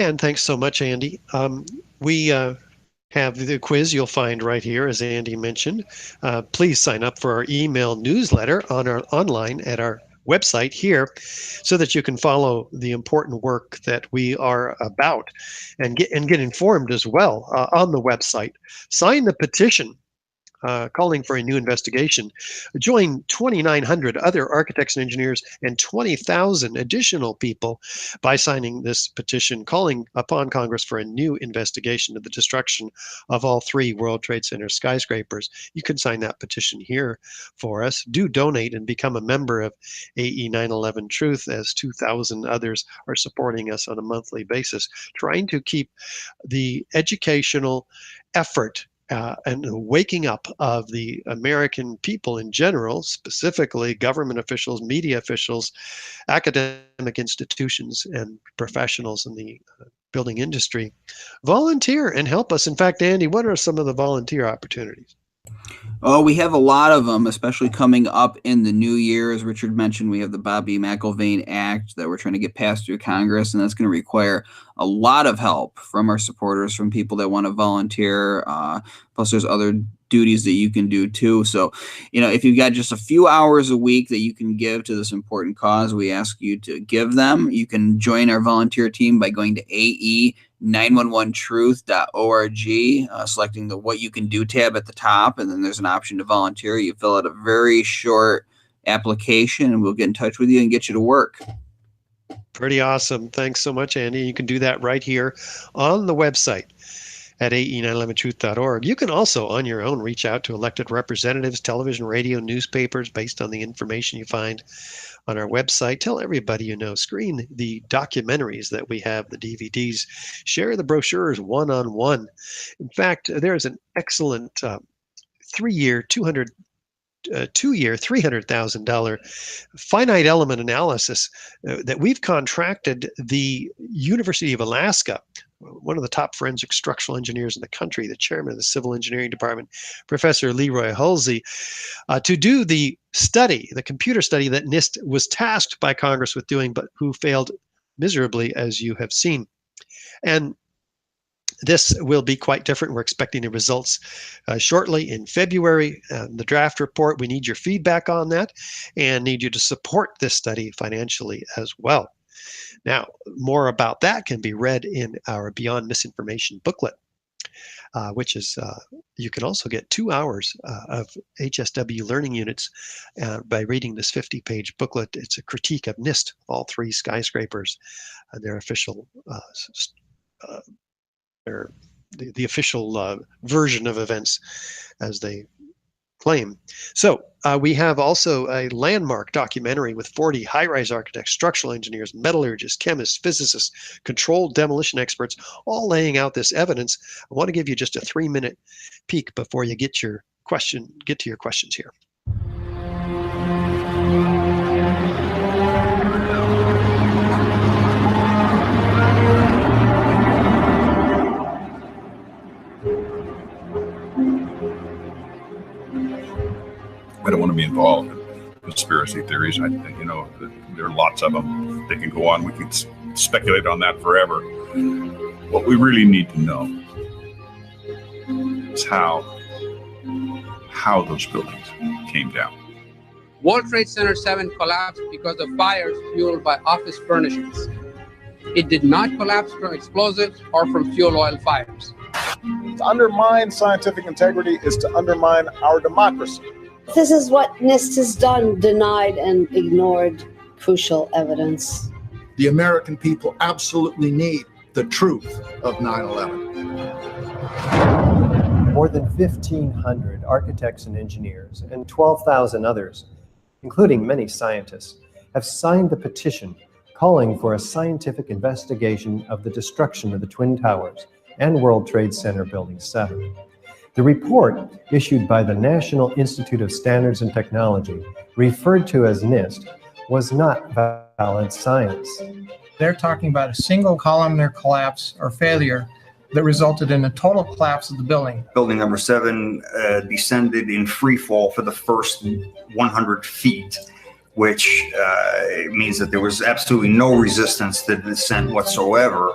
And thanks so much, Andy. We have the quiz you'll find right here, as Andy mentioned. Please sign up for our email newsletter online at our website here so that you can follow the important work that we are about and get informed as well on the website. Sign the petition calling for a new investigation. Join 2,900 other architects and engineers and 20,000 additional people by signing this petition calling upon Congress for a new investigation of the destruction of all 3 World Trade Center skyscrapers. You can sign that petition here for us. Do donate and become a member of AE 9/11 Truth, as 2,000 others are supporting us on a monthly basis, trying to keep the educational effort and waking up of the American people in general, specifically government officials, media officials, academic institutions, and professionals in the building industry. Volunteer and help us. In fact, Andy, what are some of the volunteer opportunities? Oh, we have a lot of them, especially coming up in the new year. As Richard mentioned, we have the Bobby McIlvaine Act that we're trying to get passed through Congress, and that's going to require a lot of help from our supporters, from people that want to volunteer. Plus, there's other duties that you can do too. So, if you've got just a few hours a week that you can give to this important cause, we ask you to give them. You can join our volunteer team by going to ae911truth.org, selecting the What You Can Do tab at the top, and then there's an option to volunteer. You fill out a very short application, and we'll get in touch with you and get you to work. Pretty awesome. Thanks so much, Andy. You can do that right here on the website at ae911truth.org. You can also, on your own, reach out to elected representatives, television, radio, newspapers, based on the information you find on our website. Tell everybody you know. Screen the documentaries that we have, the DVDs. Share the brochures one-on-one. In fact, there's an excellent 3-year, $300,000 finite element analysis that we've contracted the University of Alaska, one of the top forensic structural engineers in the country, the chairman of the Civil Engineering Department, Professor Leroy Hulsey, to do the study, the computer study that NIST was tasked by Congress with doing, but who failed miserably, as you have seen. And this will be quite different. We're expecting the results shortly in February. The draft report, we need your feedback on that and need you to support this study financially as well. Now, more about that can be read in our Beyond Misinformation booklet, which is, you can also get 2 hours of HSW learning units by reading this 50-page booklet. It's a critique of NIST, all 3 skyscrapers, and their official the official version of events as they claim. So we have also a landmark documentary with 40 high-rise architects, structural engineers, metallurgists, chemists, physicists, controlled demolition experts, all laying out this evidence. I want to give you just a 3-minute peek before you get to your questions here. I don't want to be involved in conspiracy theories. You know, there are lots of them. They can go on. We can speculate on that forever. What we really need to know is how those buildings came down. World Trade Center 7 collapsed because of fires fueled by office furnishings. It did not collapse from explosives or from fuel oil fires. To undermine scientific integrity is to undermine our democracy. This is what NIST has done, denied and ignored crucial evidence. The American people absolutely need the truth of 9/11. More than 1,500 architects and engineers and 12,000 others, including many scientists, have signed the petition calling for a scientific investigation of the destruction of the Twin Towers and World Trade Center Building 7. The report, issued by the National Institute of Standards and Technology, referred to as NIST, was not valid science. They're talking about a single columnar collapse or failure that resulted in a total collapse of the building. Building number 7 descended in free fall for the first 100 feet, which means that there was absolutely no resistance to the descent whatsoever.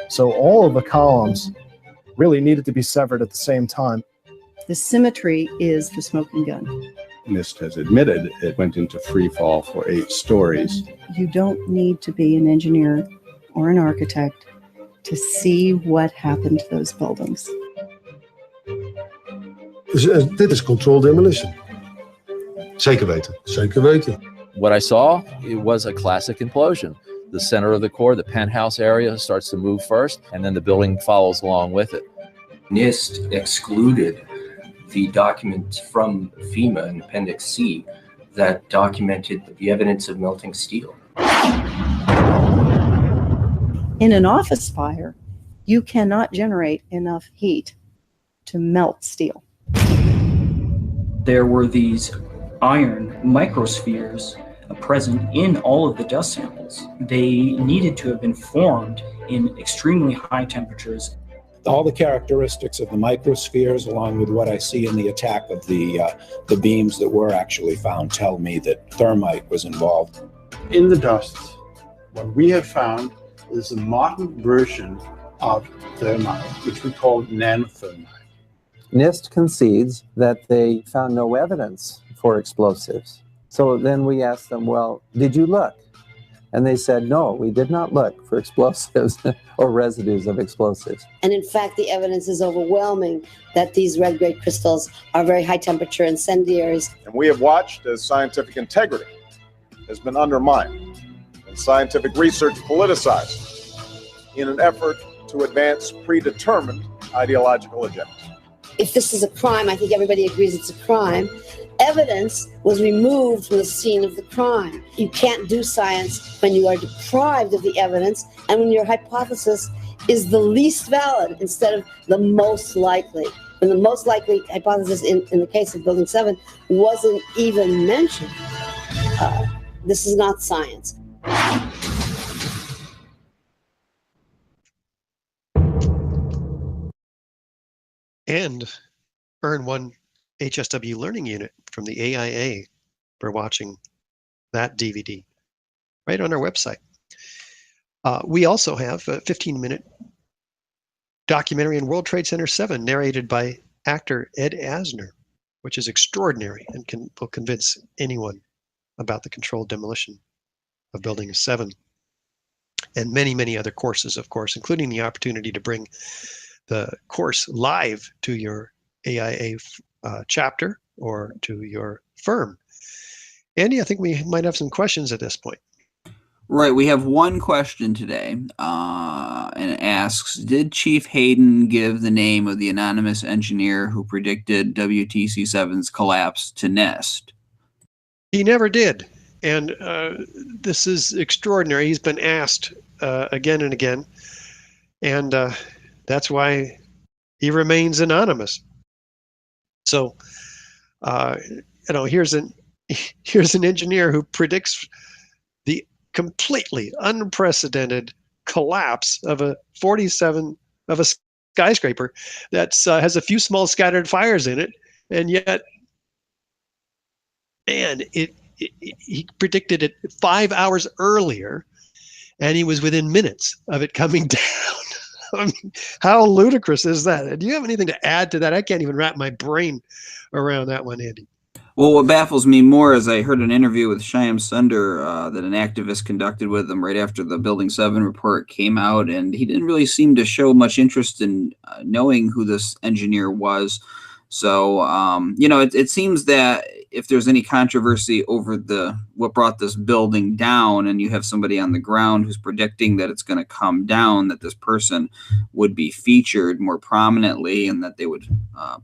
So all of the columns really needed to be severed at the same time. The symmetry is the smoking gun. NIST has admitted it went into free fall for 8 stories. You don't need to be an engineer or an architect to see what happened to those buildings. Dit is controlled demolition. Zeker weten. Zeker weten. What I saw, it was a classic implosion. The center of the core, the penthouse area, starts to move first, and then the building follows along with it. NIST excluded the document from FEMA in Appendix C that documented the evidence of melting steel. In an office fire, you cannot generate enough heat to melt steel. There were these iron microspheres present in all of the dust samples. They needed to have been formed in extremely high temperatures. All the characteristics of the microspheres, along with what I see in the attack of the beams that were actually found, tell me that thermite was involved. In the dust, what we have found is a modern version of thermite, which we call nanothermite. NIST concedes that they found no evidence for explosives. So then we asked them, well, did you look? And they said, no, we did not look for explosives or residues of explosives. And in fact, the evidence is overwhelming that these red-grade crystals are very high-temperature incendiaries. And we have watched as scientific integrity has been undermined and scientific research politicized in an effort to advance predetermined ideological agendas. If this is a crime, I think everybody agrees it's a crime. Evidence was removed from the scene of the crime. You can't do science when you are deprived of the evidence and when your hypothesis is the least valid instead of the most likely. When the most likely hypothesis in the case of Building 7 wasn't even mentioned. This is not science. And earn 1 HSW learning unit from the AIA for watching that DVD right on our website. We also have a 15-minute documentary in World Trade Center 7 narrated by actor Ed Asner, which is extraordinary and will convince anyone about the controlled demolition of Building 7. And many, many other courses, of course, including the opportunity to bring the course live to your AIA chapter or to your firm. Andy, I think we might have some questions at this point. Right. We have one question today, and it asks, did Chief Hayden give the name of the anonymous engineer who predicted WTC-7's collapse to NIST? He never did. And this is extraordinary. He's been asked again and again. And that's why he remains anonymous. So, here's an engineer who predicts the completely unprecedented collapse of a skyscraper that has a few small scattered fires in it, and yet, man, he predicted it 5 hours earlier, and he was within minutes of it coming down. I mean, how ludicrous is that? Do you have anything to add to that? I can't even wrap my brain around that one, Andy. Well, what baffles me more is I heard an interview with Shyam Sundar that an activist conducted with him right after the Building 7 report came out, and he didn't really seem to show much interest in knowing who this engineer was. So, it seems that if there's any controversy over what brought this building down, and you have somebody on the ground who's predicting that it's going to come down, that this person would be featured more prominently, and that they would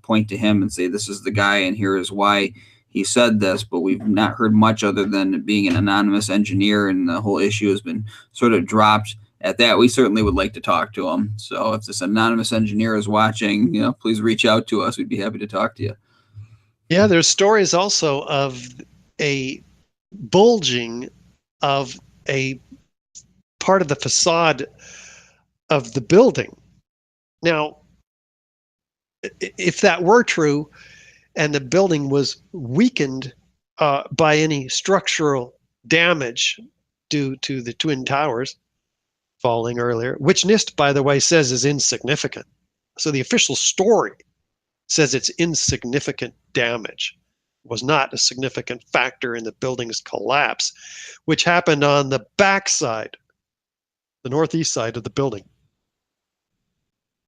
point to him and say, this is the guy, and here is why he said this. But we've not heard much other than being an anonymous engineer, and the whole issue has been sort of dropped at that. We certainly would like to talk to him. So if this anonymous engineer is watching, please reach out to us. We'd be happy to talk to you. Yeah, there's stories also of a bulging of a part of the facade of the building. Now, if that were true and the building was weakened by any structural damage due to the Twin Towers falling earlier, which NIST, by the way, says is insignificant. So the official story says it's insignificant damage. It was not a significant factor in the building's collapse, which happened on the backside, the northeast side of the building.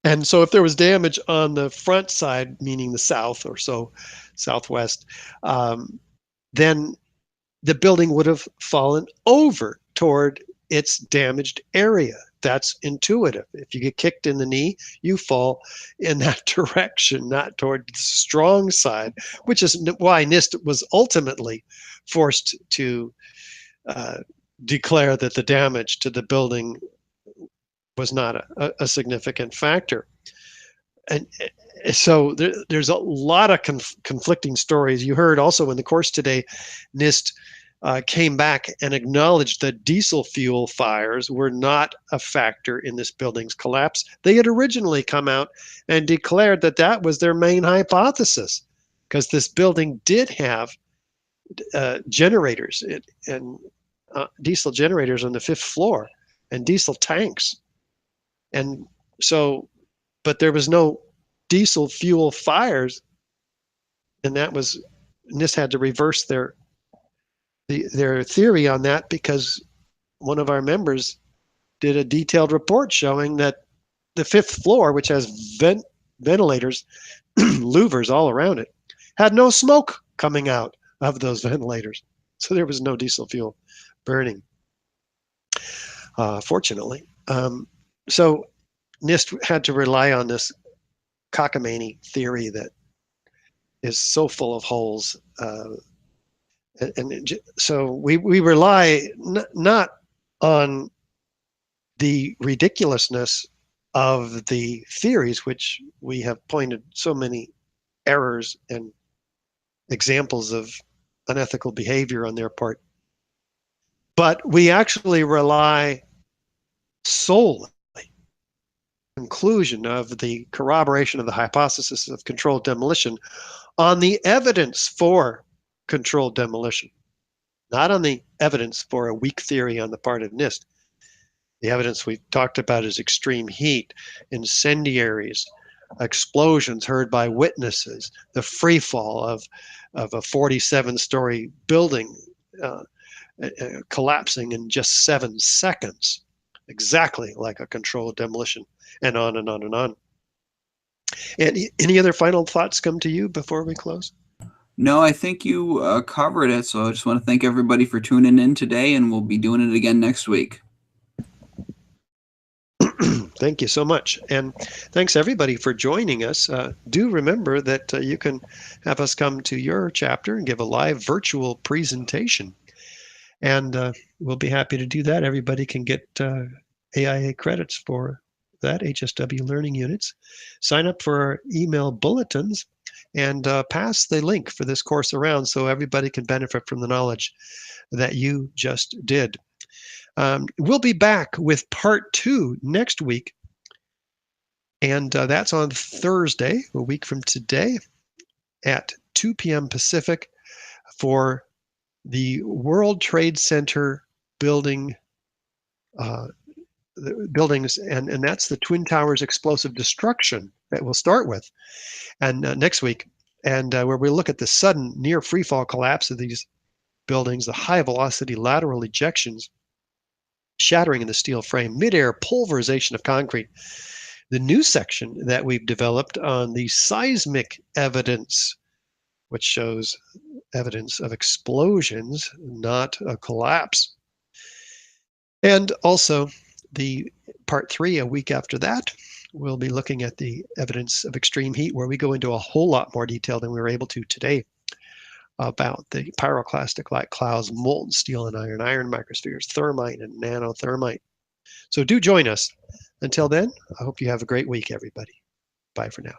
And so if there was damage on the front side, meaning the south or so, southwest, then the building would have fallen over toward its damaged area. That's intuitive. If you get kicked in the knee, you fall in that direction, not toward the strong side, which is why NIST was ultimately forced to declare that the damage to the building was not a significant factor. And so there's a lot of conflicting stories. You heard also in the course today, NIST came back and acknowledged that diesel fuel fires were not a factor in this building's collapse. They had originally come out and declared that that was their main hypothesis, because this building did have generators and diesel generators on the 5th floor and diesel tanks. And so, but there was no diesel fuel fires, and that was, NIST had to reverse their theory on that, because one of our members did a detailed report showing that the 5th floor, which has ventilators, louvers all around it, had no smoke coming out of those ventilators. So there was no diesel fuel burning, fortunately. So NIST had to rely on this cockamamie theory that is so full of holes. So we rely not on the ridiculousness of the theories, which we have pointed so many errors and examples of unethical behavior on their part, but we actually rely solely conclusion of the corroboration of the hypothesis of controlled demolition on the evidence for controlled demolition, not on the evidence for a weak theory on the part of NIST. The evidence we've talked about is extreme heat, incendiaries, explosions heard by witnesses, the free fall of a 47-story building collapsing in just 7 seconds, exactly like a controlled demolition, and on and on and on. And any other final thoughts come to you before we close? No, I think you covered it. So I just want to thank everybody for tuning in today, and we'll be doing it again next week. Thank you so much. And thanks everybody for joining us. Do remember that you can have us come to your chapter and give a live virtual presentation. And we'll be happy to do that. Everybody can get AIA credits for that, HSW learning units. Sign up for our email bulletins and pass the link for this course around so everybody can benefit from the knowledge that you just did. We'll be back with part 2 next week. And that's on Thursday, a week from today, at 2 p.m. Pacific for the World Trade Center buildings, and that's the Twin Towers explosive destruction that we'll start with, and next week, and where we look at the sudden near freefall collapse of these buildings, the high velocity lateral ejections, shattering in the steel frame, midair pulverization of concrete. The new section that we've developed on the seismic evidence, which shows evidence of explosions, not a collapse. And also the part 3, a week after that, we'll be looking at the evidence of extreme heat, where we go into a whole lot more detail than we were able to today about the pyroclastic light clouds, molten steel and iron microspheres, thermite and nanothermite. So do join us. Until then, I hope you have a great week, everybody. Bye for now.